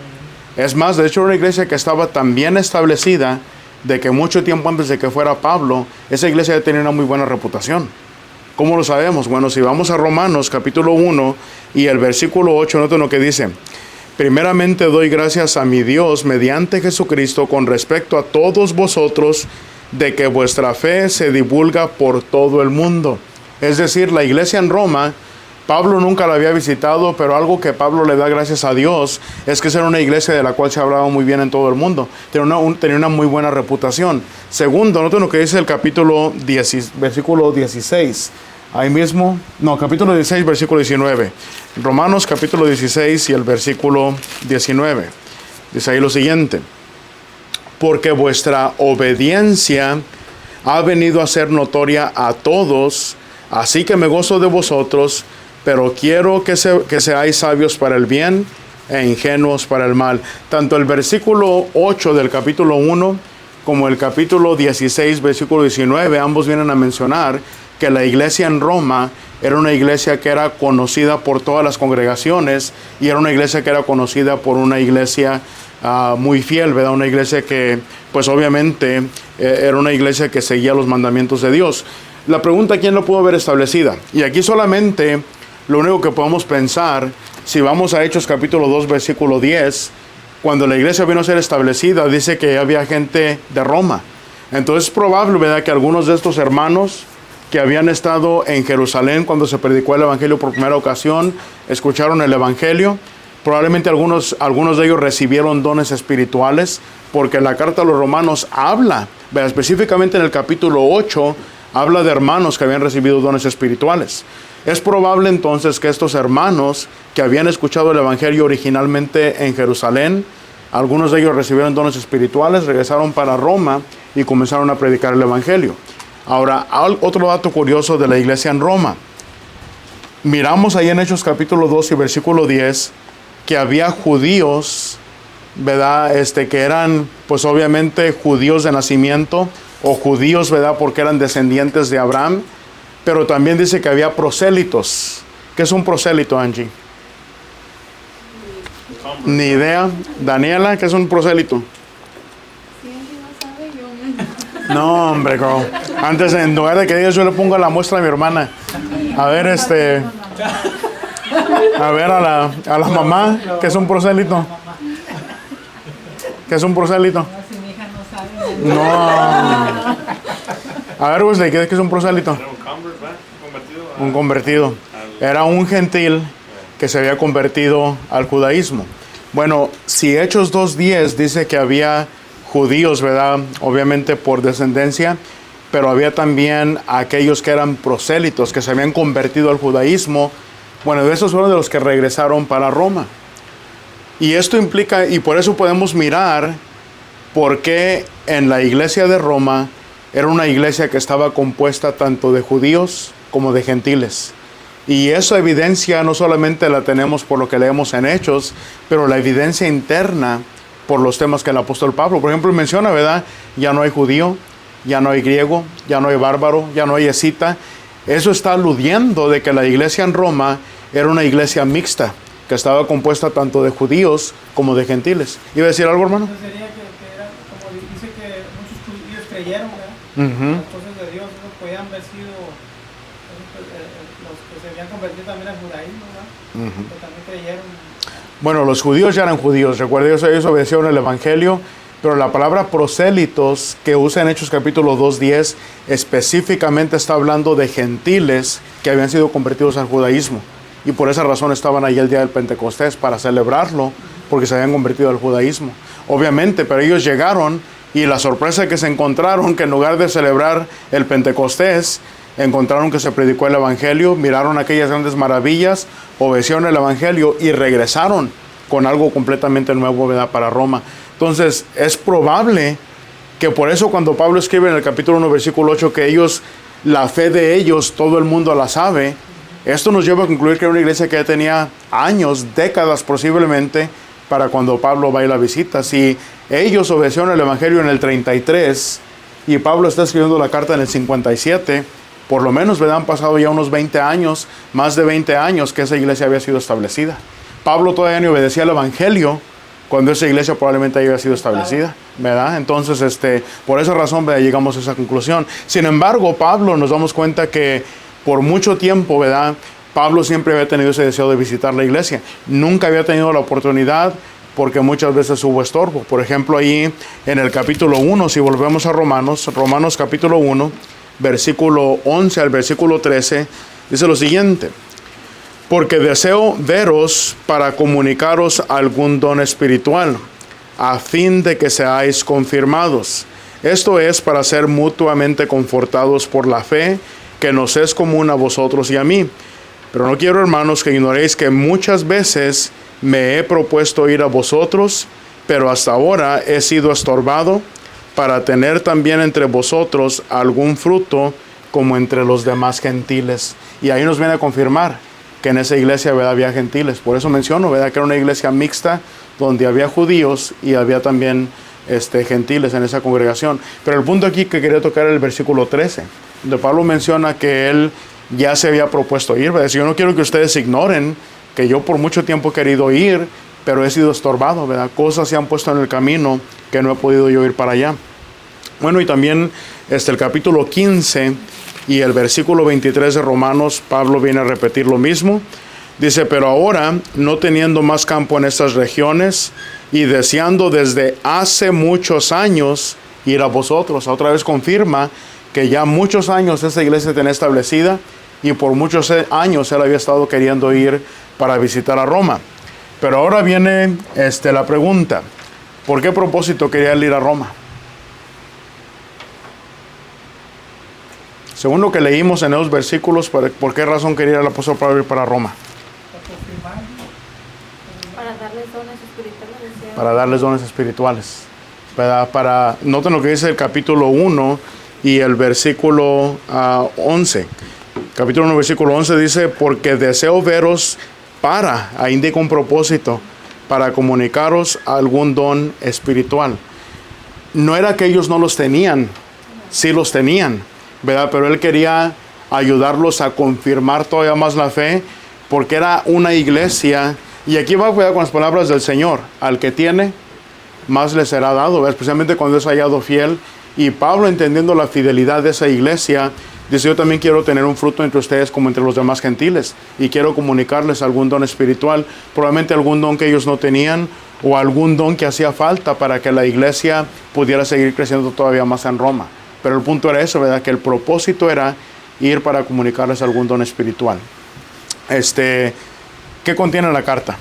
Es más, de hecho, era una iglesia que estaba tan bien establecida de que mucho tiempo antes de que fuera Pablo, esa iglesia ya tenía una muy buena reputación. ¿Cómo lo sabemos? Bueno, si vamos a Romanos capítulo 1 y el versículo 8, noten lo que dice. Primeramente doy gracias a mi Dios mediante Jesucristo con respecto a todos vosotros, de que vuestra fe se divulga por todo el mundo. Es decir, la iglesia en Roma, Pablo nunca la había visitado, pero algo que Pablo le da gracias a Dios es que era una iglesia de la cual se hablaba muy bien en todo el mundo. Tenía una muy buena reputación. Segundo, noten lo que dice el capítulo 10, versículo 16. Ahí mismo, capítulo 16, versículo 19. Romanos capítulo 16 y el versículo 19. Dice ahí lo siguiente. Porque vuestra obediencia ha venido a ser notoria a todos, así que me gozo de vosotros, pero quiero que seáis sabios para el bien e ingenuos para el mal. Tanto el versículo 8 del capítulo 1 como el capítulo 16, versículo 19, ambos vienen a mencionar que la iglesia en Roma era una iglesia que era conocida por todas las congregaciones y era una iglesia que era conocida por una iglesia muy fiel, ¿verdad? Una iglesia que, pues obviamente, era una iglesia que seguía los mandamientos de Dios. La pregunta, ¿quién lo pudo haber establecida? Y aquí solamente lo único que podemos pensar, si vamos a Hechos capítulo 2, versículo 10, cuando la iglesia vino a ser establecida, dice que había gente de Roma. Entonces es probable, ¿verdad?, que algunos de estos hermanos que habían estado en Jerusalén cuando se predicó el evangelio por primera ocasión, escucharon el evangelio. Probablemente algunos de ellos recibieron dones espirituales, porque la carta a los romanos habla, ¿verdad?, específicamente en el capítulo 8, habla de hermanos que habían recibido dones espirituales. Es probable entonces que estos hermanos que habían escuchado el evangelio originalmente en Jerusalén, algunos de ellos recibieron dones espirituales, regresaron para Roma y comenzaron a predicar el evangelio. Ahora, otro dato curioso de la iglesia en Roma. Miramos ahí en Hechos capítulo 2 y versículo 10 que había judíos, ¿verdad?, que eran, pues obviamente, judíos de nacimiento o judíos, ¿verdad?, porque eran descendientes de Abraham, pero también dice que había prosélitos. ¿Qué es un prosélito, Angie? Ni idea. Daniela, ¿qué es un prosélito? No, hombre, antes, en lugar de que digas, yo le pongo la muestra a mi hermana. A ver, a la mamá, ¿qué es un prosélito? ¿Qué es un prosélito? Si mi hija no sabe. No. A ver, Wesley, ¿qué es un prosélito? Un convertido. Era un gentil que se había convertido al judaísmo. Bueno, si Hechos 2:10 dice que había judíos, ¿verdad?, obviamente por descendencia, pero había también aquellos que eran prosélitos, que se habían convertido al judaísmo. Bueno, de esos fueron de los que regresaron para Roma. Y esto implica, y por eso podemos mirar por qué en la iglesia de Roma era una iglesia que estaba compuesta tanto de judíos como de gentiles. Y esa evidencia no solamente la tenemos por lo que leemos en Hechos, pero la evidencia interna por los temas que el apóstol Pablo, por ejemplo, menciona, ¿verdad? Ya no hay judío, ya no hay griego, ya no hay bárbaro, ya no hay escita. Eso está aludiendo de que la iglesia en Roma era una iglesia mixta, que estaba compuesta tanto de judíos como de gentiles. ¿Iba a decir algo, hermano? Entonces sería que era, como dice que muchos judíos creyeron, ¿verdad? Las cosas de Dios, ¿no? Podían haber sido los que se habían convertido también al judaísmo, ¿verdad? Que también creyeron. Bueno, los judíos ya eran judíos, recuerden, ellos obedecieron el evangelio, pero la palabra prosélitos que usa en Hechos capítulo 2:10 específicamente está hablando de gentiles que habían sido convertidos al judaísmo. Y por esa razón estaban ahí el día del Pentecostés, para celebrarlo, porque se habían convertido al judaísmo. Obviamente, pero ellos llegaron y la sorpresa que se encontraron, que en lugar de celebrar el Pentecostés, encontraron que se predicó el Evangelio, miraron aquellas grandes maravillas, obedecieron el Evangelio y regresaron con algo completamente nuevo, ¿verdad?, para Roma. Entonces, es probable que por eso cuando Pablo escribe en el capítulo 1, versículo 8, que ellos, la fe de ellos, todo el mundo la sabe, esto nos lleva a concluir que era una iglesia que ya tenía años, décadas posiblemente, para cuando Pablo va y la visita. Si ellos obedecieron el Evangelio en el 33 y Pablo está escribiendo la carta en el 57, por lo menos, ¿verdad?, han pasado ya unos 20 años, más de 20 años que esa iglesia había sido establecida. Pablo todavía no obedecía el Evangelio cuando esa iglesia probablemente había sido establecida, ¿verdad? Entonces, por esa razón, ¿verdad?, llegamos a esa conclusión. Sin embargo, Pablo, nos damos cuenta que por mucho tiempo, ¿verdad?, Pablo siempre había tenido ese deseo de visitar la iglesia. Nunca había tenido la oportunidad porque muchas veces hubo estorbo. Por ejemplo, ahí en el capítulo 1, si volvemos a Romanos capítulo 1, versículo 11 al versículo 13, dice lo siguiente: porque deseo veros para comunicaros algún don espiritual, a fin de que seáis confirmados. Esto es para ser mutuamente confortados por la fe que nos es común a vosotros y a mí. Pero no quiero, hermanos, que ignoréis que muchas veces me he propuesto ir a vosotros, pero hasta ahora he sido estorbado para tener también entre vosotros algún fruto como entre los demás gentiles. Y ahí nos viene a confirmar que en esa iglesia, ¿verdad?, había gentiles. Por eso menciono, ¿verdad?, que era una iglesia mixta donde había judíos y había también gentiles en esa congregación. Pero el punto aquí que quería tocar es el versículo 13, donde Pablo menciona que él ya se había propuesto ir, ¿verdad? Yo no quiero que ustedes ignoren que yo por mucho tiempo he querido ir, pero he sido estorbado, ¿verdad? Cosas se han puesto en el camino que no he podido yo ir para allá. Bueno, y también el capítulo 15 y el versículo 23 de Romanos, Pablo viene a repetir lo mismo. Dice: pero ahora, no teniendo más campo en estas regiones y deseando desde hace muchos años ir a vosotros. Otra vez confirma que ya muchos años esa iglesia tenía establecida y por muchos años él había estado queriendo ir para visitar a Roma. Pero ahora viene la pregunta: ¿por qué propósito quería él ir a Roma? Según lo que leímos en esos versículos, ¿por qué razón quería el apóstol Pablo ir para Roma? Para darles dones espirituales. decía. Para darles dones espirituales. Noten lo que dice el capítulo 1 y el versículo 11. Capítulo 1, versículo 11 dice: porque deseo veros ahí indica un propósito, para comunicaros algún don espiritual. No era que ellos no los tenían, sí los tenían, ¿verdad? Pero él quería ayudarlos a confirmar todavía más la fe, porque era una iglesia, y aquí va a cuidar con las palabras del Señor: al que tiene, más le será dado, ¿verdad? Especialmente cuando es hallado fiel. Y Pablo, entendiendo la fidelidad de esa iglesia, dice: yo también quiero tener un fruto entre ustedes como entre los demás gentiles, y quiero comunicarles algún don espiritual, probablemente algún don que ellos no tenían, o algún don que hacía falta para que la iglesia pudiera seguir creciendo todavía más en Roma. Pero el punto era eso, ¿verdad?, que el propósito era ir para comunicarles algún don espiritual. ¿Qué contiene la carta?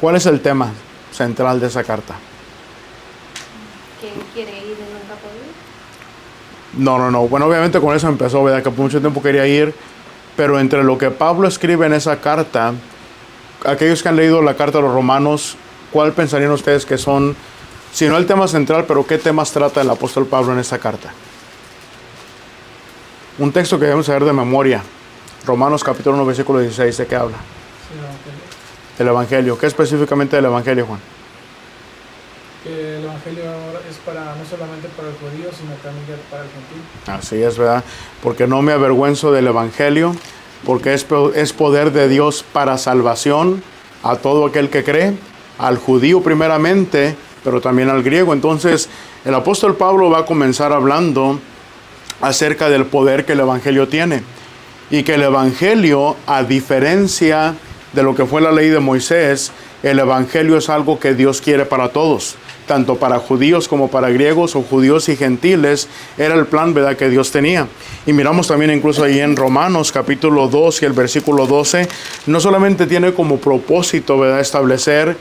¿Cuál es el tema central de esa carta? Que él quiere ir y nunca puede ir. No. Bueno, obviamente con eso empezó, ¿verdad?, que por mucho tiempo quería ir, pero entre lo que Pablo escribe en esa carta, aquellos que han leído la carta a los romanos, ¿cuál pensarían ustedes que son, si no el tema central, pero qué temas trata el apóstol Pablo en esa carta? Un texto que debemos saber de memoria. Romanos capítulo 1, versículo 16, ¿de qué habla? El Evangelio. ¿Qué específicamente del Evangelio, Juan? Que el Evangelio es no solamente para el judío, sino también para el gentil. Así es, ¿verdad? Porque no me avergüenzo del Evangelio, porque es poder de Dios para salvación a todo aquel que cree, al judío primeramente, pero también al griego. Entonces, el apóstol Pablo va a comenzar hablando acerca del poder que el Evangelio tiene. Y que el Evangelio, a diferencia de lo que fue la ley de Moisés, el Evangelio es algo que Dios quiere para todos, tanto para judíos como para griegos, o judíos y gentiles. Era el plan, ¿verdad?, que Dios tenía. Y miramos también incluso ahí en Romanos capítulo 2 y el versículo 12, no solamente tiene como propósito, ¿verdad?, establecer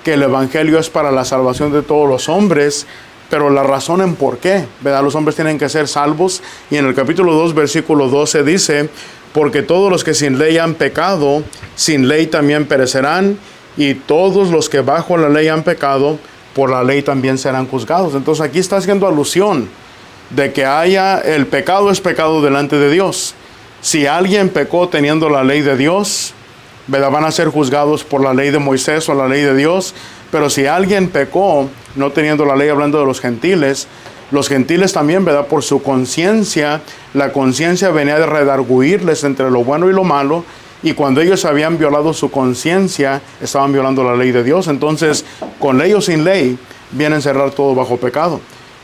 que el Evangelio es para la salvación de todos los hombres, pero la razón en por qué, ¿verdad? Los hombres tienen que ser salvos. Y en el capítulo 2, versículo 12 dice, porque todos los que sin ley han pecado, sin ley también perecerán, y todos los que bajo la ley han pecado, por la ley también serán juzgados. Entonces aquí está haciendo alusión de que el pecado es pecado delante de Dios. Si alguien pecó teniendo la ley de Dios, ¿verdad? Van a ser juzgados por la ley de Moisés o la ley de Dios. Pero si alguien pecó no teniendo la ley, hablando de los gentiles también, ¿verdad? Por su conciencia, la conciencia venía de redarguirles entre lo bueno y lo malo, y cuando ellos habían violado su conciencia, estaban violando la ley de Dios. Entonces, con ley o sin ley, viene a encerrar todo bajo pecado.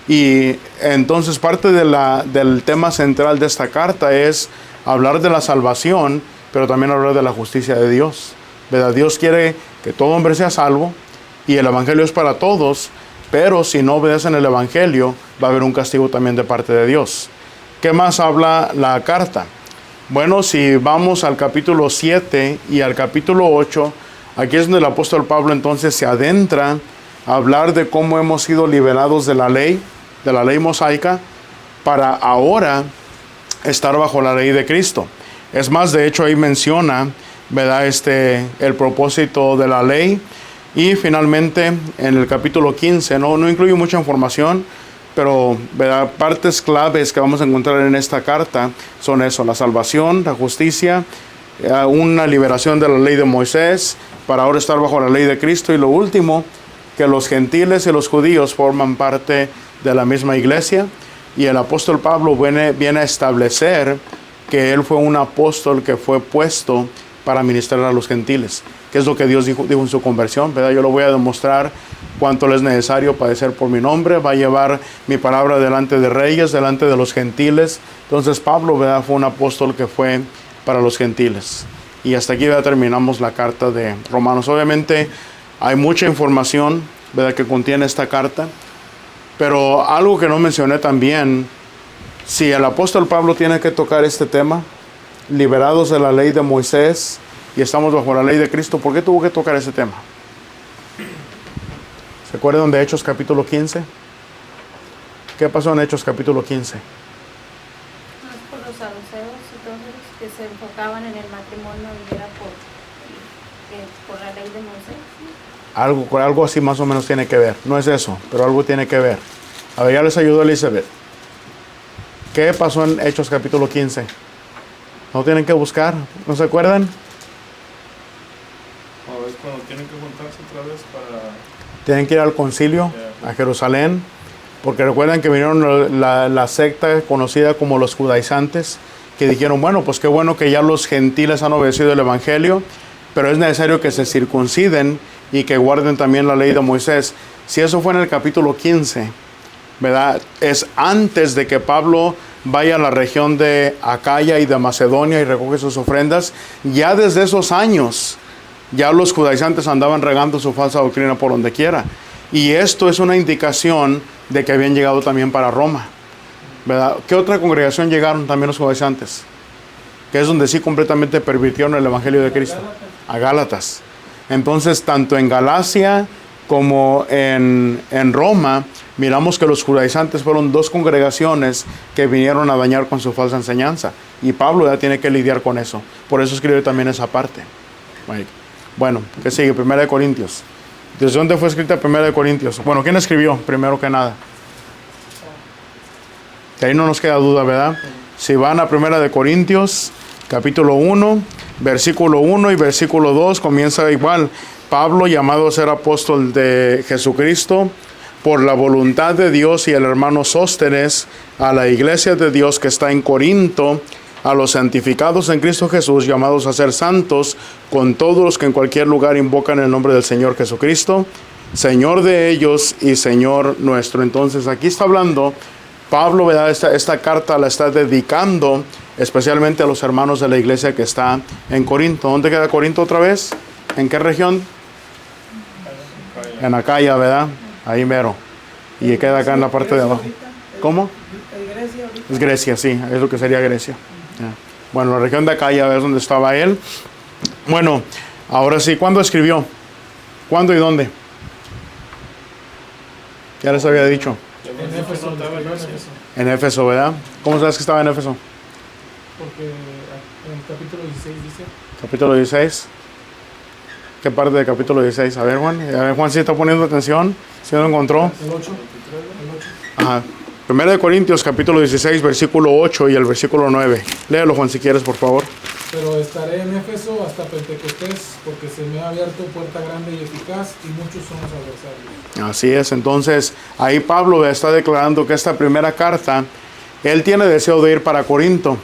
Y entonces parte del tema central de esta carta es hablar de la salvación, pero también hablar de la justicia de Dios, ¿verdad? Dios quiere que todo hombre sea salvo, y el evangelio es para todos, pero si no obedecen el evangelio, va a haber un castigo también de parte de Dios. ¿Qué más habla la carta? Bueno, si vamos al capítulo 7 y al capítulo 8, aquí es donde el apóstol Pablo entonces se adentra a hablar de cómo hemos sido liberados de la ley mosaica, para ahora estar bajo la ley de Cristo. Es más, de hecho ahí menciona, ¿verdad? El propósito de la ley. Y finalmente en el capítulo 15, no incluye mucha información, pero, ¿verdad? Partes claves que vamos a encontrar en esta carta son eso: la salvación, la justicia, una liberación de la ley de Moisés para ahora estar bajo la ley de Cristo, y lo último, que los gentiles y los judíos forman parte de la misma iglesia. Y el apóstol Pablo viene a establecer que él fue un apóstol que fue puesto para ministrar a los gentiles, que es lo que Dios dijo en su conversión, ¿verdad? Yo lo voy a demostrar cuánto le es necesario padecer por mi nombre, va a llevar mi palabra delante de reyes, delante de los gentiles. Entonces Pablo, ¿verdad?, fue un apóstol que fue para los gentiles. Y hasta aquí ya terminamos la carta de Romanos. Obviamente hay mucha información, ¿verdad?, que contiene esta carta, pero algo que no mencioné también: si el apóstol Pablo tiene que tocar este tema, liberados de la ley de Moisés y estamos bajo la ley de Cristo, ¿por qué tuvo que tocar ese tema? ¿Se acuerdan de Hechos capítulo 15? ¿Qué pasó en Hechos capítulo 15? No es por los saduceos y todos los que se enfocaban en el matrimonio y era por la ley de Moisés. Algo así más o menos tiene que ver. No es eso, pero algo tiene que ver. A ver, ya les ayudó Elizabeth. ¿Qué pasó en Hechos capítulo 15? ¿No tienen que buscar? ¿No se acuerdan? O es cuando tienen que juntarse otra vez para... Tienen que ir al concilio, a Jerusalén, porque recuerdan que vinieron la secta conocida como los judaizantes, que dijeron, bueno, pues qué bueno que ya los gentiles han obedecido el evangelio, pero es necesario que se circunciden y que guarden también la ley de Moisés. Si eso fue en el capítulo 15, ¿verdad? Es antes de que Pablo vaya a la región de Acaya y de Macedonia y recoge sus ofrendas. Ya desde esos años, ya los judaizantes andaban regando su falsa doctrina por donde quiera. Y esto es una indicación de que habían llegado también para Roma, ¿verdad? ¿Qué otra congregación llegaron también los judaizantes? Que es donde sí completamente pervirtieron el evangelio de Cristo. A Gálatas. Entonces, tanto en Galacia como en Roma, miramos que los judaizantes fueron dos congregaciones que vinieron a dañar con su falsa enseñanza. Y Pablo ya tiene que lidiar con eso. Por eso escribe también esa parte. Bueno, ¿qué sigue? 1 Corintios. ¿Desde dónde fue escrita 1 Corintios? Bueno, ¿quién escribió primero que nada? Que ahí no nos queda duda, ¿verdad? Si van a 1 Corintios, capítulo 1, versículo 1 y versículo 2, comienza igual. Pablo, llamado a ser apóstol de Jesucristo, por la voluntad de Dios, y el hermano Sóstenes, a la iglesia de Dios que está en Corinto, a los santificados en Cristo Jesús, llamados a ser santos, con todos los que en cualquier lugar invocan el nombre del Señor Jesucristo, Señor de ellos y Señor nuestro. Entonces aquí está hablando Pablo, ¿verdad? Esta carta la está dedicando especialmente a los hermanos de la iglesia que está en Corinto. ¿Dónde queda Corinto otra vez? ¿En qué región? En Acaya, ¿verdad? Ahí mero. Y queda acá en la parte de abajo. ¿Cómo? Es Grecia, sí, es lo que sería Grecia. Bueno, la región de Acaya es donde estaba él. Bueno, ahora sí, ¿cuándo escribió? ¿Cuándo y dónde? Ya les había dicho. En Éfeso, estaba en en Éfeso. En Éfeso, ¿verdad? ¿Cómo sabes que estaba en Éfeso? Porque en el capítulo 16 dice, Capítulo 16. ¿Qué parte del capítulo 16? A ver, Juan. A ver, Juan, si está poniendo atención. Si lo encontró. el 8, el 8. Ajá. Primera de Corintios, capítulo 16, versículo 8 y el versículo 9. Léelo, Juan, si quieres, por favor. Pero estaré en Éfeso hasta Pentecostés, porque se me ha abierto puerta grande y eficaz, y muchos son los adversarios. Así es. Entonces, ahí Pablo está declarando que esta primera carta, él tiene deseo de ir para Corinto,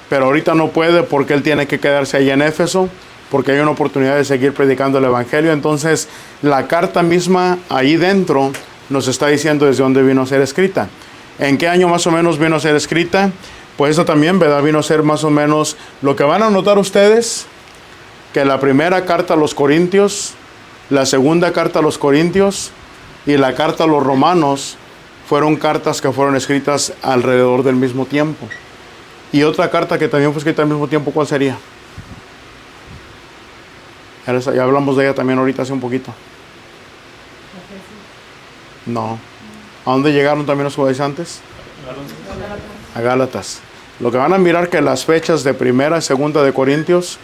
pero ahorita no puede porque él tiene que quedarse allá en Éfeso, porque hay una oportunidad de seguir predicando el Evangelio. Entonces, la carta misma ahí dentro nos está diciendo desde dónde vino a ser escrita. ¿En qué año más o menos vino a ser escrita? Pues eso también, ¿verdad? Vino a ser más o menos lo que van a notar ustedes, que la primera carta a los Corintios, la segunda carta a los Corintios y la carta a los Romanos fueron cartas que fueron escritas alrededor del mismo tiempo. Y otra carta que también fue escrita al mismo tiempo, ¿cuál sería? Ya hablamos de ella también ahorita hace un poquito. No. ¿A dónde llegaron también los judaizantes? A Gálatas. Lo que van a mirar que las fechas de primera y segunda de Corintios,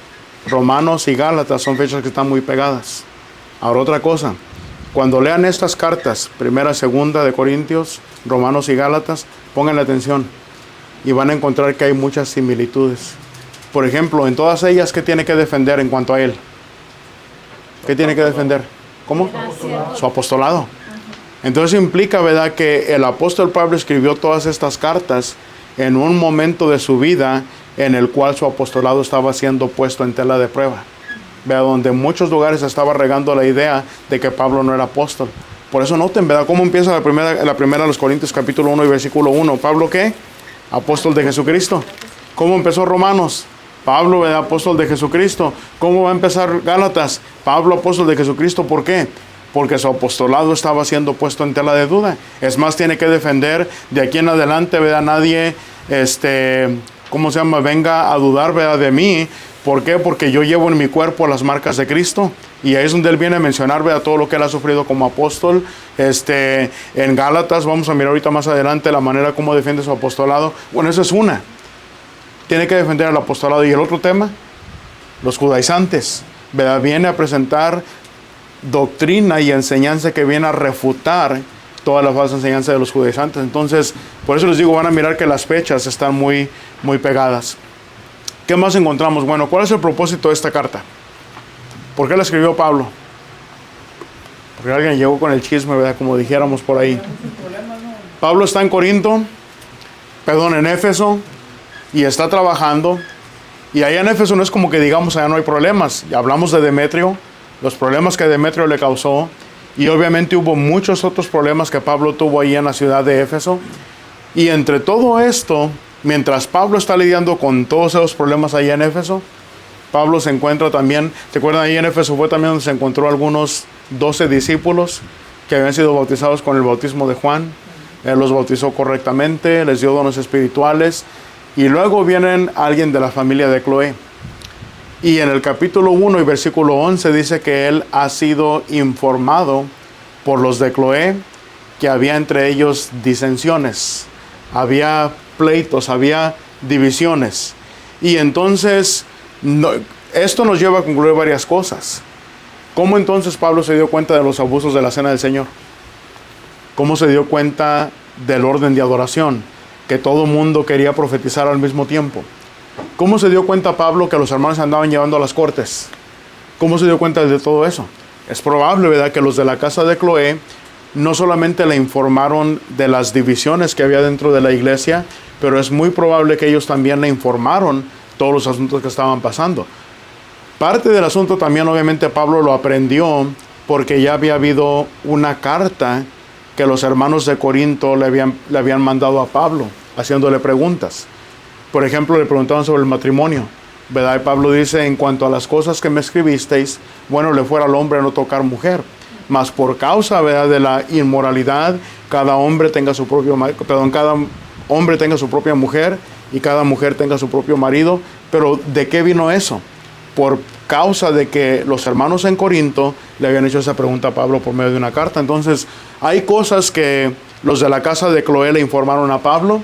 Romanos y Gálatas son fechas que están muy pegadas. Ahora otra cosa, cuando lean estas cartas, primera, segunda de Corintios, Romanos y Gálatas, pongan atención y van a encontrar que hay muchas similitudes. Por ejemplo, en todas ellas, ¿qué tiene que defender en cuanto a él? ¿Qué tiene que defender? ¿Cómo? Su apostolado. Entonces implica, ¿verdad?, que el apóstol Pablo escribió todas estas cartas en un momento de su vida en el cual su apostolado estaba siendo puesto en tela de prueba. Vea, donde en muchos lugares estaba regando la idea de que Pablo no era apóstol. Por eso noten, ¿verdad?, cómo empieza la primera de los Corintios capítulo 1 y versículo 1. ¿Pablo qué? Apóstol de Jesucristo. ¿Cómo empezó Romanos? Pablo, ¿verdad?, apóstol de Jesucristo. ¿Cómo va a empezar Gálatas? Pablo, apóstol de Jesucristo. ¿Por qué? Porque su apostolado estaba siendo puesto en tela de duda. Es más, tiene que defender de aquí en adelante, ¿verdad? Nadie, venga a dudar, ¿verdad?, de mí. ¿Por qué? Porque yo llevo en mi cuerpo las marcas de Cristo. Y ahí es donde él viene a mencionar, ¿verdad?, todo lo que él ha sufrido como apóstol. En Gálatas, vamos a mirar ahorita más adelante la manera como defiende su apostolado. Bueno, esa es una. Tiene que defender al apostolado. Y el otro tema, los judaizantes, ¿verdad?, viene a presentar doctrina y enseñanza que viene a refutar toda la falsa enseñanza de los judaizantes. Entonces, por eso les digo, van a mirar que las fechas están muy, muy pegadas. ¿Qué más encontramos? Bueno, ¿cuál es el propósito de esta carta? ¿Por qué la escribió Pablo? Porque alguien llegó con el chisme, ¿verdad?, como dijéramos por ahí. Pablo está en en Éfeso, y está trabajando. Y allá en Éfeso no es como que digamos, allá no hay problemas. Ya hablamos de Demetrio, los problemas que Demetrio le causó, y obviamente hubo muchos otros problemas que Pablo tuvo ahí en la ciudad de Éfeso. Y entre todo esto, mientras Pablo está lidiando con todos esos problemas ahí en Éfeso, Pablo se encuentra también, ¿se acuerdan? Ahí en Éfeso fue también donde se encontró algunos 12 discípulos que habían sido bautizados con el bautismo de Juan. Él los bautizó correctamente, les dio dones espirituales, y luego vienen alguien de la familia de Cloé. Y en el capítulo 1 y versículo 11 dice que él ha sido informado por los de Cloé que había entre ellos disensiones, había pleitos, había divisiones. Y entonces esto nos lleva a concluir varias cosas. ¿Cómo entonces Pablo se dio cuenta de los abusos de la cena del Señor? ¿Cómo se dio cuenta del orden de adoración? Que todo mundo quería profetizar al mismo tiempo. ¿Cómo se dio cuenta Pablo que los hermanos andaban llevando a las cortes? ¿Cómo se dio cuenta de todo eso? Es probable, ¿verdad?, que los de la casa de Cloé no solamente le informaron de las divisiones que había dentro de la iglesia, pero es muy probable que ellos también le informaron todos los asuntos que estaban pasando. Parte del asunto también, obviamente, Pablo lo aprendió porque ya había habido una carta que los hermanos de Corinto le habían mandado a Pablo, haciéndole preguntas. Por ejemplo, le preguntaban sobre el matrimonio, ¿verdad? Y Pablo dice, en cuanto a las cosas que me escribisteis, bueno, le fuera al hombre no tocar mujer, mas por causa, ¿verdad?, de la inmoralidad, cada hombre tenga su propia mujer y cada mujer tenga su propio marido. Pero ¿de qué vino eso? Por causa de que los hermanos en Corinto le habían hecho esa pregunta a Pablo por medio de una carta. Entonces, hay cosas que Los de la casa de Cloé le informaron a Pablo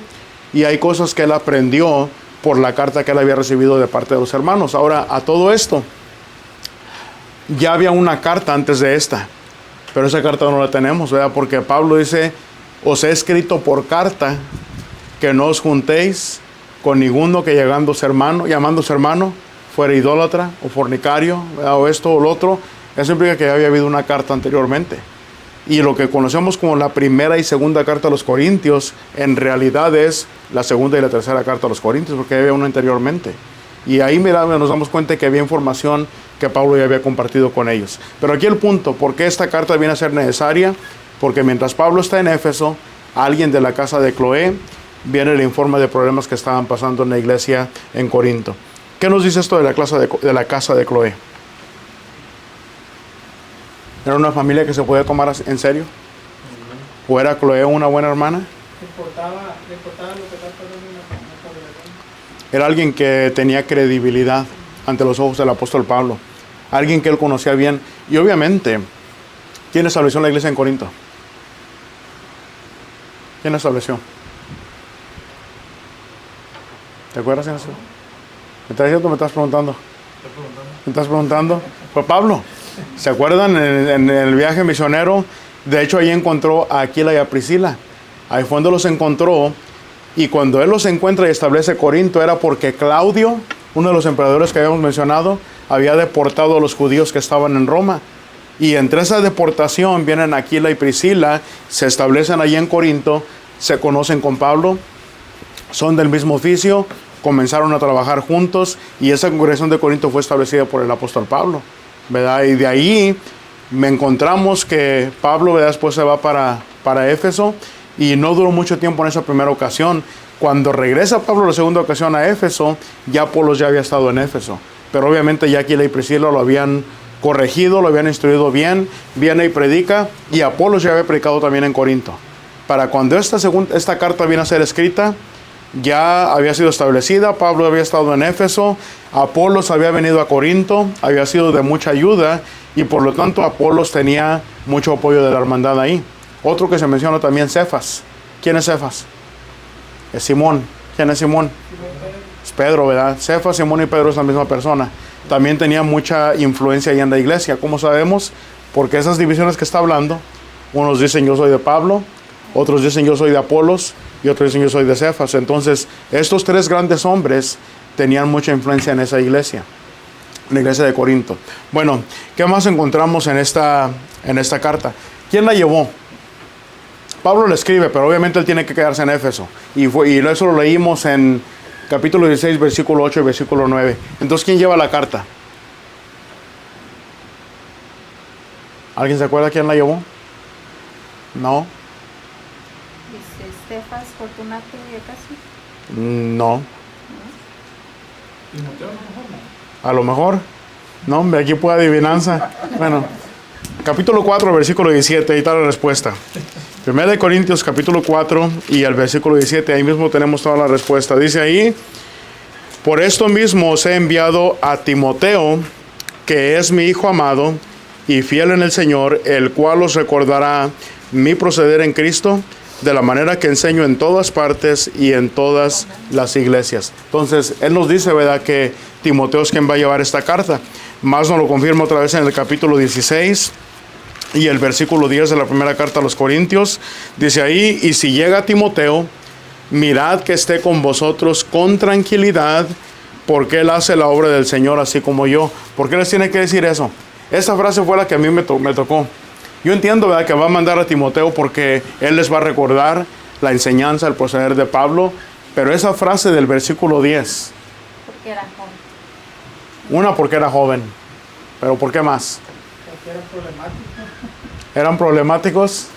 y hay cosas que él aprendió por la carta que él había recibido de parte de los hermanos. Ahora, a todo esto, ya había una carta antes de esta, pero esa carta no la tenemos, ¿verdad? Porque Pablo dice, os he escrito por carta que no os juntéis con ninguno que llamándose hermano, fuera idólatra o fornicario, ¿verdad? O esto o lo otro. Eso implica que ya había habido una carta anteriormente. Y lo que conocemos como la primera y segunda carta a los Corintios, en realidad es la segunda y la tercera carta a los Corintios, porque había una anteriormente. Y ahí, mira, nos damos cuenta que había información que Pablo ya había compartido con ellos. Pero aquí el punto, ¿por qué esta carta viene a ser necesaria? Porque mientras Pablo está en Éfeso, alguien de la casa de Cloé viene el informe de problemas que estaban pasando en la iglesia en Corinto. ¿Qué nos dice esto de la casa de Cloé? ¿Era una familia que se podía tomar en serio? ¿O era Cloé una buena hermana? Le importaba lo que está pasando en la congregación. Era alguien que tenía credibilidad ante los ojos del apóstol Pablo. Alguien que él conocía bien. Y obviamente, ¿quién estableció la iglesia en Corinto? ¿Quién la estableció? ¿Te acuerdas de eso? ¿Me estás diciendo o me estás preguntando? ¿Me estás preguntando? Fue Pablo. ¿Se acuerdan en el viaje misionero? De hecho, ahí encontró a Aquila y a Priscila. Ahí fue donde los encontró. Y cuando él los encuentra y establece Corinto, era porque Claudio, uno de los emperadores que habíamos mencionado, había deportado a los judíos que estaban en Roma. Y entre esa deportación vienen Aquila y Priscila, se establecen allí en Corinto, se conocen con Pablo, son del mismo oficio, comenzaron a trabajar juntos y esa congregación de Corinto fue establecida por el apóstol Pablo, ¿verdad? Y de ahí me encontramos que Pablo, ¿verdad?, después se va para Éfeso y no duró mucho tiempo en esa primera ocasión. Cuando regresa Pablo la segunda ocasión a Éfeso, ya Apolos ya había estado en Éfeso, pero obviamente ya Aquila y Priscila lo habían corregido, lo habían instruido bien, viene y predica, y Apolos ya había predicado también en Corinto. Para cuando esta carta viene a ser escrita, ya había sido establecida, Pablo había estado en Éfeso, Apolos había venido a Corinto, había sido de mucha ayuda, y por lo tanto Apolos tenía mucho apoyo de la hermandad ahí. Otro que se menciona también, Cefas. ¿Quién es Cefas? Es Simón. ¿Quién es Simón? Es Pedro, ¿verdad? Cefas, Simón y Pedro es la misma persona. También tenía mucha influencia ahí en la iglesia. ¿Cómo sabemos? Porque esas divisiones que está hablando, unos dicen yo soy de Pablo, otros dicen yo soy de Apolos y otros dicen yo soy de Cefas. Entonces, estos tres grandes hombres tenían mucha influencia en esa iglesia, en la iglesia de Corinto. Bueno, ¿qué más encontramos en esta carta? ¿Quién la llevó? Pablo la escribe, pero obviamente él tiene que quedarse en Éfeso. Y eso lo leímos en capítulo 16, versículo 8 y versículo 9. Entonces, ¿quién lleva la carta? ¿Alguien se acuerda quién la llevó? No. Dice Estefas, Fortunato y Acacio. No. Timoteo, a lo mejor no. A lo mejor. No, hombre, aquí puede adivinanza. Bueno, capítulo 4, versículo 17, ahí está la respuesta. 1 Corintios capítulo 4 y el versículo 17, ahí mismo tenemos toda la respuesta. Dice ahí, por esto mismo os he enviado a Timoteo, que es mi hijo amado y fiel en el Señor, el cual os recordará mi proceder en Cristo, de la manera que enseño en todas partes y en todas las iglesias. Entonces, él nos dice, ¿verdad?, que Timoteo es quien va a llevar esta carta. Más nos lo confirma otra vez en el capítulo 16 y el versículo 10 de la primera carta a los Corintios. Dice ahí, y si llega Timoteo, mirad que esté con vosotros con tranquilidad, porque él hace la obra del Señor así como yo. ¿Por qué les tiene que decir eso? Esta frase fue la que a mí me tocó. Yo entiendo, ¿verdad?, que va a mandar a Timoteo porque él les va a recordar la enseñanza, el proceder de Pablo, pero esa frase del versículo 10. Porque era joven. Una, porque era joven, pero ¿por qué más? Porque era problemático. ¿Eran problemáticos?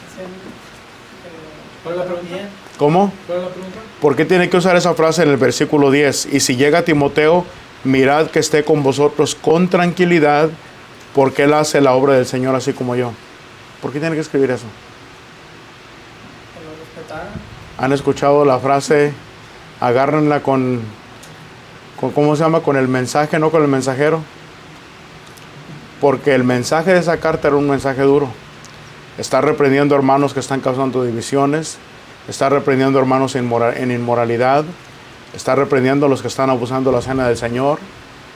¿Cuál es la pregunta? ¿Cómo? ¿Cuál es la pregunta? ¿Por qué tiene que usar esa frase en el versículo 10? Y si llega Timoteo, mirad que esté con vosotros con tranquilidad, porque él hace la obra del Señor así como yo. ¿Por qué tiene que escribir eso? Que lo respetaran. ¿Han escuchado la frase, agárrenla con ¿cómo se llama? Con el mensaje, no con el mensajero? Porque el mensaje de esa carta era un mensaje duro. Está reprendiendo hermanos que están causando divisiones. Está reprendiendo hermanos en inmoralidad. Está reprendiendo a los que están abusando de la cena del Señor.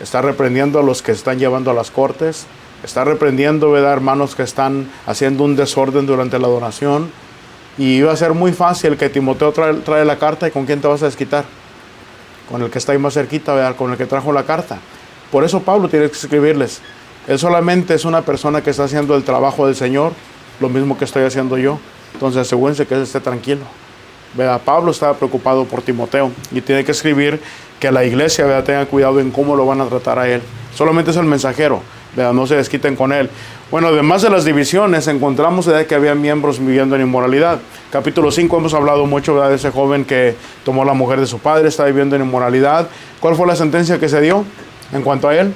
Está reprendiendo a los que están llevando a las cortes. Está reprendiendo, ¿verdad?, hermanos que están haciendo un desorden durante la adoración. Y iba a ser muy fácil que Timoteo trae la carta. ¿Y con quién te vas a desquitar? Con el que está ahí más cerquita, ¿verdad?, con el que trajo la carta. Por eso Pablo tiene que escribirles. Él solamente es una persona que está haciendo el trabajo del Señor, lo mismo que estoy haciendo yo. Entonces asegúrense que él esté tranquilo, ¿verdad? Pablo estaba preocupado por Timoteo y tiene que escribir que la iglesia, ¿verdad?, tenga cuidado en cómo lo van a tratar a él. Solamente es el mensajero, ¿verdad?, no se desquiten con él. Bueno, además de las divisiones, encontramos, ¿verdad?, que había miembros viviendo en inmoralidad. Capítulo 5 hemos hablado mucho, ¿verdad?, de ese joven que tomó la mujer de su padre, está viviendo en inmoralidad. ¿Cuál fue la sentencia que se dio en cuanto a él?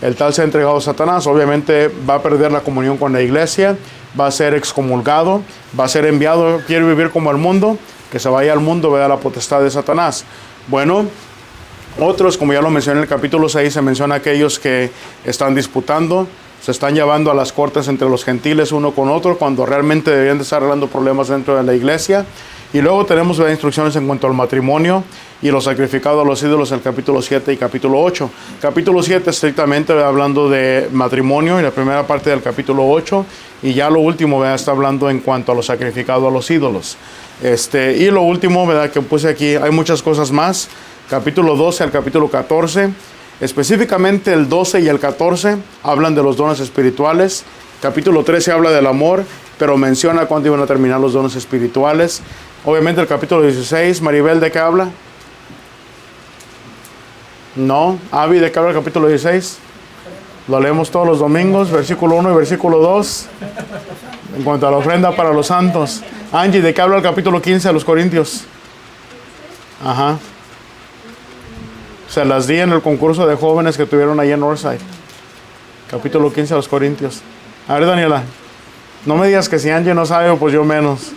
El tal se ha entregado a Satanás. Obviamente va a perder la comunión con la iglesia, va a ser excomulgado, va a ser enviado. Quiere vivir como el mundo, que se vaya al mundo, vea la potestad de Satanás. Bueno, otros, como ya lo mencioné en el capítulo 6, se menciona aquellos que están disputando, se están llevando a las cortes entre los gentiles uno con otro, cuando realmente deberían de estar arreglando problemas dentro de la iglesia. Y luego tenemos instrucciones en cuanto al matrimonio y lo sacrificado a los ídolos en el capítulo 7 y capítulo 8. Capítulo 7 estrictamente hablando de matrimonio y la primera parte del capítulo 8. Y ya lo último está hablando en cuanto a lo sacrificado a los ídolos. Y lo último, ¿verdad?, que puse aquí, hay muchas cosas más. Capítulo 12 al capítulo 14. Específicamente el 12 y el 14 hablan de los dones espirituales. Capítulo 13 habla del amor, pero menciona cuándo iban a terminar los dones espirituales. Obviamente el capítulo 16, Maribel, ¿de qué habla? No. Avi, ¿de qué habla el capítulo 16? Lo leemos todos los domingos, versículo 1 y versículo 2. En cuanto a la ofrenda para los santos. Angie, ¿de qué habla el capítulo 15 de los Corintios? Ajá. Se las di en el concurso de jóvenes que tuvieron ahí en Northside. Capítulo 15 de los Corintios. A ver, Daniela. No me digas que si Angie no sabe, pues yo menos.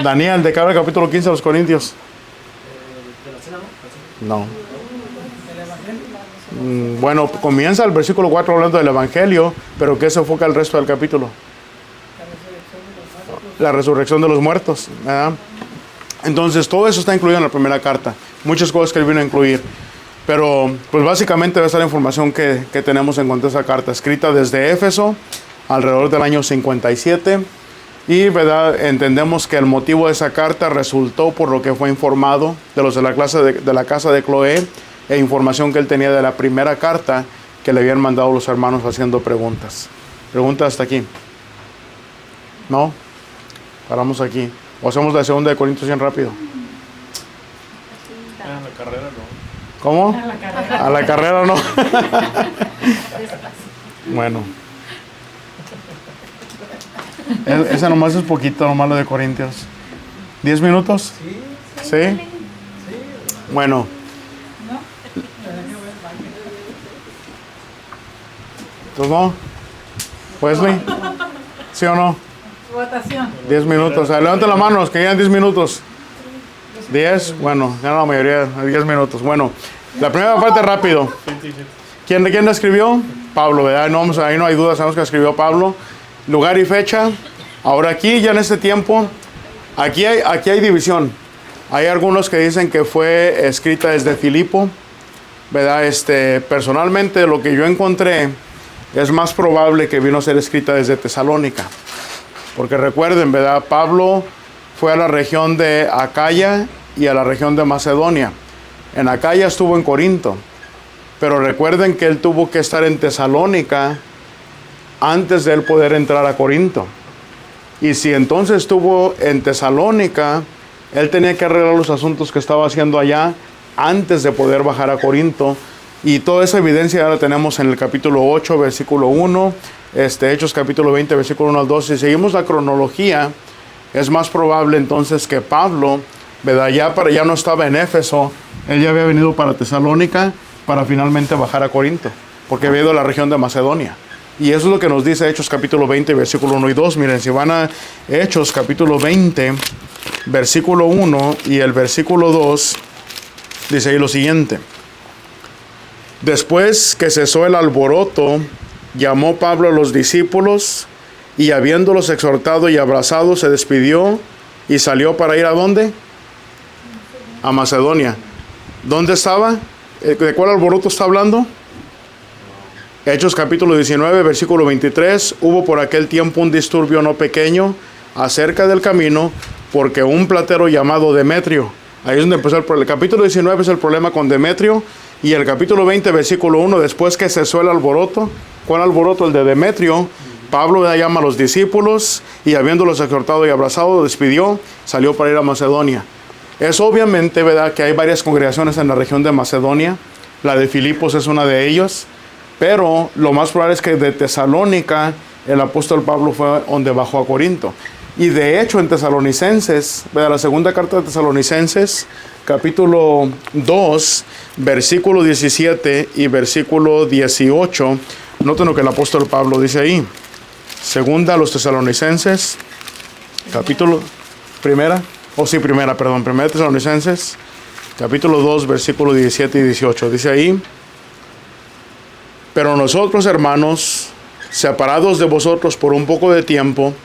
Daniel, ¿de qué habla el capítulo 15 de los Corintios? No. Bueno, comienza el versículo 4 hablando del Evangelio, pero ¿qué se enfoca el resto del capítulo? La resurrección de los muertos, ¿verdad? Entonces, todo eso está incluido en la primera carta. Muchas cosas que él vino a incluir. Pero, pues básicamente va a estar la información que tenemos en cuanto a esa carta, escrita desde Éfeso, alrededor del año 57. Y, ¿verdad?, entendemos que el motivo de esa carta resultó por lo que fue informado de los de la casa de Cloé, e información que él tenía de la primera carta que le habían mandado los hermanos haciendo preguntas. ¿Preguntas hasta aquí? ¿No? Paramos aquí. O hacemos la segunda de Corintios bien rápido. En la carrera no. ¿Cómo? A la carrera no. Bueno. Esa nomás es poquito, nomás lo de Corintios. ¿10 minutos? ¿Sí? Bueno. ¿Entonces no? ¿Wesley? ¿Sí o no? Votación. 10 minutos. Levanten la mano, que quedan 10 minutos. 10, bueno, ya la mayoría, 10 minutos. Bueno, la primera parte rápido. ¿Quién la escribió? Pablo, ¿verdad? No, ahí no hay duda, sabemos que escribió Pablo. Lugar y fecha. Ahora aquí, ya en este tiempo, aquí hay división. Hay algunos que dicen que fue escrita desde Filipo, ¿verdad? Personalmente, lo que yo encontré es más probable que vino a ser escrita desde Tesalónica. Porque recuerden, ¿verdad? Pablo fue a la región de Acaya y a la región de Macedonia. En Acaya estuvo en Corinto. Pero recuerden que él tuvo que estar en Tesalónica antes de él poder entrar a Corinto. Y si entonces estuvo en Tesalónica, él tenía que arreglar los asuntos que estaba haciendo allá antes de poder bajar a Corinto. Y toda esa evidencia ya la tenemos en el capítulo 8, versículo 1, Hechos capítulo 20, versículo 1 al 2. Si seguimos la cronología, es más probable entonces que Pablo, ¿verdad?, ya no estaba en Éfeso, él ya había venido para Tesalónica para finalmente bajar a Corinto, porque había ido a la región de Macedonia. Y eso es lo que nos dice Hechos capítulo 20, versículo 1 y 2. Miren, si van a Hechos capítulo 20, versículo 1 y el versículo 2, dice ahí lo siguiente. Después que cesó el alboroto, llamó Pablo a los discípulos y habiéndolos exhortado y abrazado, se despidió y salió para ir ¿a dónde? A Macedonia. ¿Dónde estaba? ¿De cuál alboroto está hablando? Hechos capítulo 19, versículo 23. Hubo por aquel tiempo un disturbio no pequeño acerca del camino, porque un platero llamado Demetrio, ahí es donde empezó el capítulo 19 es el problema con Demetrio, y el capítulo 20, versículo 1, después que cesó el alboroto. ¿Cuál alboroto? El de Demetrio. Pablo llama a los discípulos y habiéndolos exhortado y abrazado, despidió, salió para ir a Macedonia. Es obviamente, ¿verdad?, que hay varias congregaciones en la región de Macedonia. La de Filipos es una de ellos, pero lo más probable es que de Tesalónica el apóstol Pablo fue donde bajó a Corinto. Y de hecho en Tesalonicenses, ¿verdad?, la segunda carta de Tesalonicenses, capítulo 2, versículo 17 y versículo 18, noten lo que el apóstol Pablo dice ahí. Segunda a los Tesalonicenses, primera Tesalonicenses, capítulo 2, versículo 17 y 18. Dice ahí: pero nosotros, hermanos, separados de vosotros por un poco de tiempo,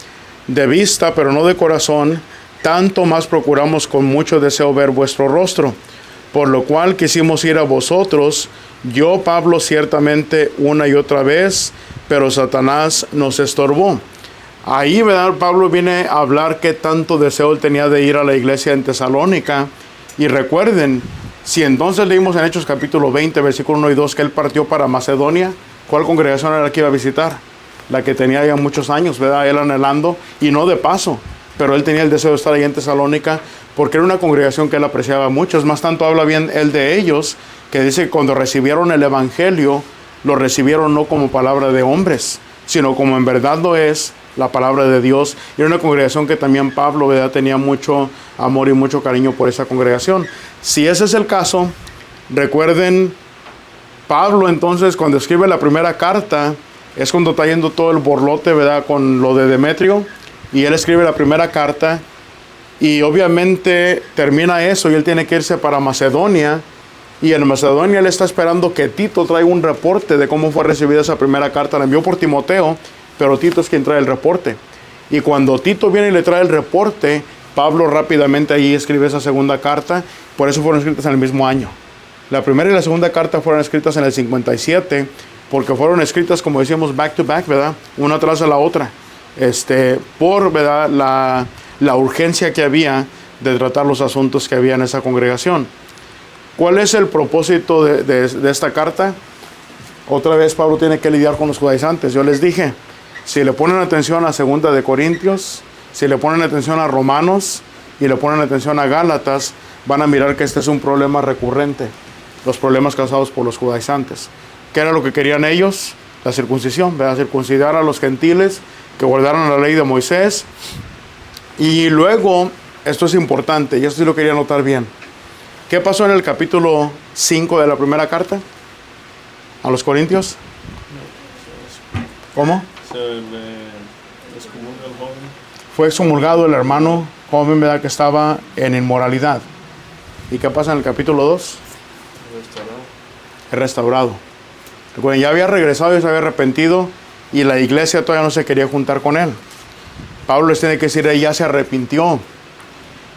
de vista, pero no de corazón, tanto más procuramos con mucho deseo ver vuestro rostro, por lo cual quisimos ir a vosotros, yo, Pablo, ciertamente una y otra vez, pero Satanás nos estorbó. Ahí, ¿verdad?, Pablo viene a hablar qué tanto deseo él tenía de ir a la iglesia en Tesalónica. Y recuerden, si entonces leímos en Hechos capítulo 20, versículo 1 y 2, que él partió para Macedonia, ¿cuál congregación era la que iba a visitar? La que tenía ya muchos años, ¿verdad?, él anhelando, y no de paso, pero él tenía el deseo de estar ahí en Tesalónica, porque era una congregación que él apreciaba mucho. Es más, tanto habla bien él de ellos, que dice que cuando recibieron el evangelio, lo recibieron no como palabra de hombres, sino como en verdad lo es, la palabra de Dios. Y era una congregación que también Pablo, ¿verdad?, tenía mucho amor y mucho cariño por esa congregación. Si ese es el caso, recuerden, Pablo entonces cuando escribe la primera carta, es cuando está yendo todo el borlote, ¿verdad?, con lo de Demetrio, y él escribe la primera carta, y obviamente termina eso, y él tiene que irse para Macedonia, y en Macedonia él está esperando que Tito traiga un reporte de cómo fue recibida esa primera carta. La envió por Timoteo, pero Tito es quien trae el reporte. Y cuando Tito viene y le trae el reporte, Pablo rápidamente ahí escribe esa segunda carta. Por eso fueron escritas en el mismo año. La primera y la segunda carta fueron escritas en el 57, porque fueron escritas, como decíamos, back to back, ¿verdad?, una tras de la otra, por, ¿verdad?, la urgencia que había de tratar los asuntos que había en esa congregación. ¿Cuál es el propósito de esta carta? Otra vez Pablo tiene que lidiar con los judaizantes. Yo les dije, si le ponen atención a 2 de Corintios, si le ponen atención a Romanos y le ponen atención a Gálatas, van a mirar que este es un problema recurrente, los problemas causados por los judaizantes. ¿Qué era lo que querían ellos? La circuncisión, ¿verdad?, circuncidar a los gentiles que guardaron la ley de Moisés. Y luego, esto es importante, y esto sí lo quería notar bien. ¿Qué pasó en el capítulo 5 de la primera carta a los Corintios? ¿Cómo? Se le excomulga al joven. Fue excomulgado el hermano joven, ¿verdad?, que estaba en inmoralidad. ¿Y qué pasa en el capítulo 2? Restaurado. Recuerden, ya había regresado y se había arrepentido, y la iglesia todavía no se quería juntar con él. Pablo les tiene que decir, él ya se arrepintió.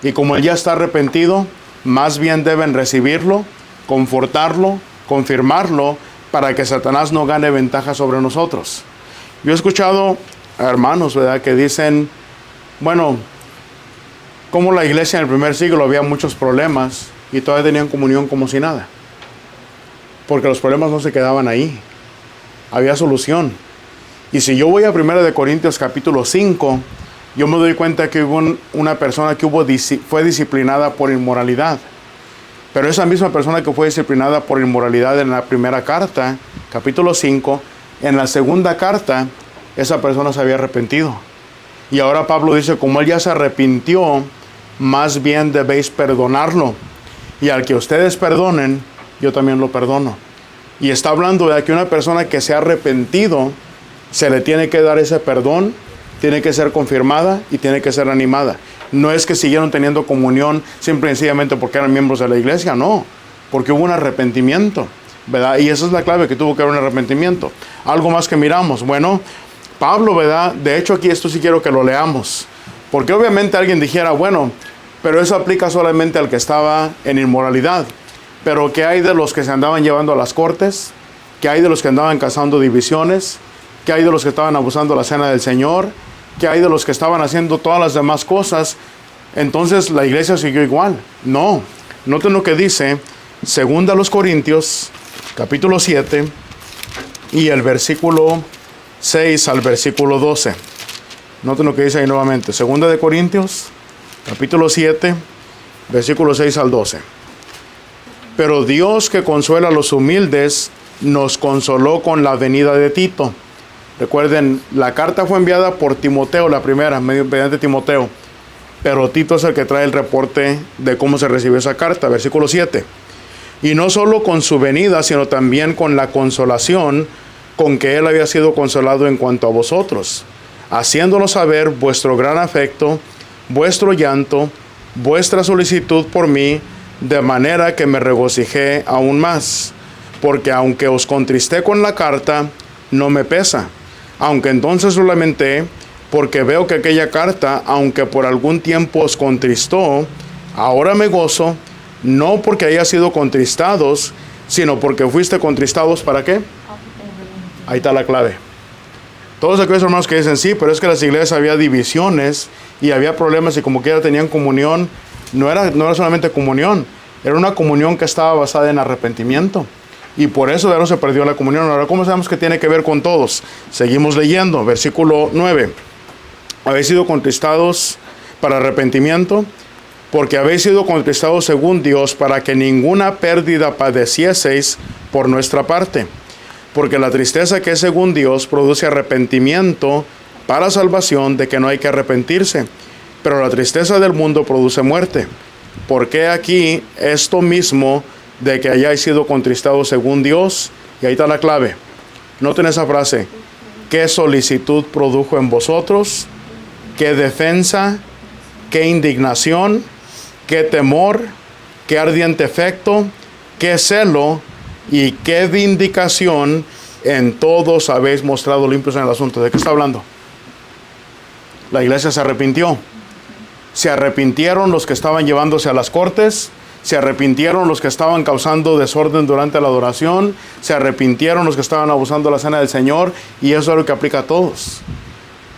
Y como él ya está arrepentido, más bien deben recibirlo, confortarlo, confirmarlo, para que Satanás no gane ventaja sobre nosotros. Yo he escuchado a hermanos, ¿verdad?, que dicen, bueno, como la iglesia en el primer siglo había muchos problemas y todavía tenían comunión como si nada. Porque los problemas no se quedaban ahí. Había solución. Y si yo voy a 1 de Corintios capítulo 5, yo me doy cuenta que hubo una persona que fue disciplinada por inmoralidad. Pero esa misma persona que fue disciplinada por inmoralidad en la primera carta, capítulo 5, en la segunda carta, esa persona se había arrepentido. Y ahora Pablo dice, como él ya se arrepintió, más bien debéis perdonarlo. Y al que ustedes perdonen, yo también lo perdono. Y está hablando de que una persona que se ha arrepentido, se le tiene que dar ese perdón, tiene que ser confirmada y tiene que ser animada. No es que siguieron teniendo comunión simple y sencillamente porque eran miembros de la iglesia, no, porque hubo un arrepentimiento, ¿verdad? Y esa es la clave, que tuvo que haber un arrepentimiento. Algo más que miramos, bueno, Pablo, ¿verdad? De hecho, aquí esto sí quiero que lo leamos. Porque obviamente alguien dijera, bueno, pero eso aplica solamente al que estaba en inmoralidad. Pero ¿qué hay de los que se andaban llevando a las cortes? ¿Qué hay de los que andaban causando divisiones? ¿Qué hay de los que estaban abusando la cena del Señor? ¿Qué hay de los que estaban haciendo todas las demás cosas? Entonces la iglesia siguió igual. No. Noten lo que dice 2 Corintios, capítulo 7, y el versículo 6 al versículo 12. Noten lo que dice ahí nuevamente. 2 Corintios, capítulo 7, versículo 6 al 12. Pero Dios, que consuela a los humildes, nos consoló con la venida de Tito. Recuerden, la carta fue enviada por Timoteo, la primera, mediante Timoteo. Pero Tito es el que trae el reporte de cómo se recibió esa carta. Versículo 7. Y no solo con su venida, sino también con la consolación con que él había sido consolado en cuanto a vosotros, haciéndonos saber vuestro gran afecto, vuestro llanto, vuestra solicitud por mí, de manera que me regocijé aún más. Porque aunque os contristé con la carta, no me pesa. Aunque entonces lo lamenté, porque veo que aquella carta, aunque por algún tiempo os contristó, ahora me gozo, no porque haya sido contristados, sino porque fuiste contristados, ¿para qué? Ahí está la clave. Todos aquellos hermanos que dicen, sí, pero es que en las iglesias había divisiones y había problemas y como quiera tenían comunión, no era solamente comunión, era una comunión que estaba basada en arrepentimiento. Y por eso ya no se perdió la comunión. Ahora, ¿cómo sabemos que tiene que ver con todos? Seguimos leyendo, versículo 9. Habéis sido contristados para arrepentimiento, porque habéis sido contristados según Dios, para que ninguna pérdida padecieseis por nuestra parte. Porque la tristeza que es según Dios produce arrepentimiento para salvación, de que no hay que arrepentirse. Pero la tristeza del mundo produce muerte. ¿Por qué aquí esto mismo de que hayáis sido contristados según Dios? Y ahí está la clave. Noten esa frase. ¿Qué solicitud produjo en vosotros? ¿Qué defensa? ¿Qué indignación? ¿Qué temor? ¿Qué ardiente afecto? ¿Qué celo? ¿Y qué vindicación? En todos habéis mostrado limpios en el asunto. ¿De qué está hablando? La iglesia se arrepintió. Se arrepintieron los que estaban llevándose a las cortes. Se arrepintieron los que estaban causando desorden durante la adoración. Se arrepintieron los que estaban abusando de la cena del Señor. Y eso es lo que aplica a todos.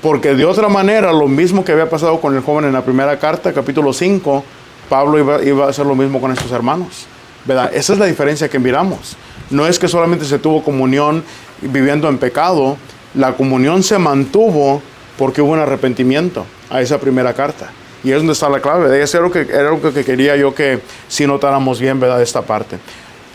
Porque de otra manera, lo mismo que había pasado con el joven en la primera carta, capítulo 5, Pablo iba a hacer lo mismo con estos hermanos, ¿verdad? Esa es la diferencia que miramos. No es que solamente se tuvo comunión viviendo en pecado. La comunión se mantuvo porque hubo un arrepentimiento a esa primera carta. Y es donde está la clave, ¿verdad? Eso era algo que quería yo que sí notáramos bien, ¿verdad? De esta parte.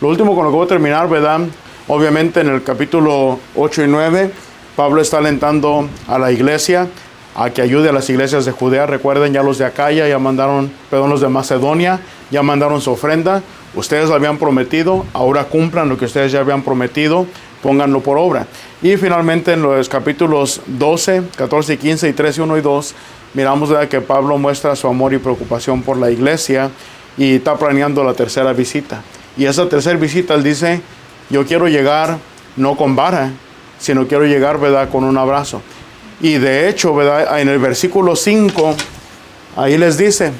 Lo último con lo que voy a terminar, ¿verdad? Obviamente en el capítulo 8 y 9, Pablo está alentando a la iglesia a que ayude a las iglesias de Judea. Recuerden, ya los de Acaya ya mandaron, los de Macedonia ya mandaron su ofrenda. Ustedes lo habían prometido, ahora cumplan lo que ustedes ya habían prometido, pónganlo por obra. Y finalmente en los capítulos 12, 14 y 15 y 13, 1 y 2, miramos, ¿verdad?, que Pablo muestra su amor y preocupación por la iglesia y está planeando la tercera visita. Y esa tercera visita él dice, yo quiero llegar no con vara, sino quiero llegar, ¿verdad?, con un abrazo. Y de hecho, ¿verdad?, en el versículo 5, ahí les dice,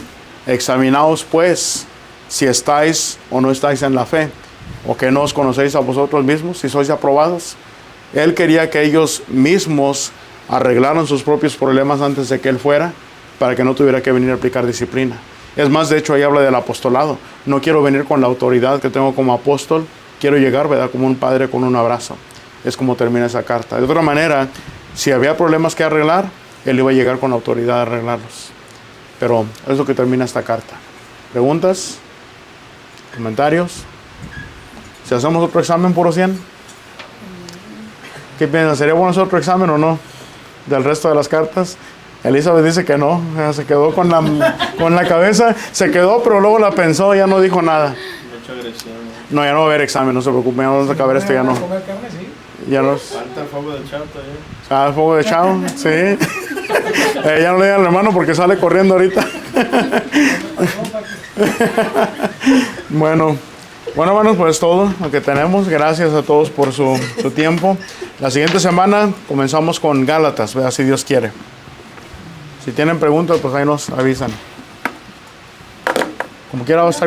examinaos pues si estáis o no estáis en la fe, o que no os conocéis a vosotros mismos, si sois aprobados. Él quería que ellos mismos arreglaran sus propios problemas antes de que él fuera, para que no tuviera que venir a aplicar disciplina. Es más, de hecho, ahí habla del apostolado. No quiero venir con la autoridad que tengo como apóstol, quiero llegar, ¿verdad?, como un padre con un abrazo. Es como termina esa carta. De otra manera, si había problemas que arreglar, él iba a llegar con la autoridad a arreglarlos. Pero es lo que termina esta carta. ¿Preguntas? ¿Comentarios? Si hacemos otro examen puro 100, ¿qué piensan? ¿Sería bueno hacer otro examen o no? Del resto de las cartas. Elizabeth dice que no, se quedó con la cabeza, se quedó, pero luego la pensó, ya no dijo nada. Mucha agresión, ¿no? Ya no va a haber examen, no se preocupe, ya no vamos a acabar esto, ya no. Comer carne, sí. Ya no. falta el fuego de chato ya. El fuego de chao, sí. Ya no le digan al hermano porque sale corriendo ahorita. Bueno, Bueno, hermanos, pues todo lo que tenemos. Gracias a todos por su tiempo. La siguiente semana comenzamos con Gálatas, ¿verdad? Si Dios quiere. Si tienen preguntas, pues ahí nos avisan. Como quiera va a estar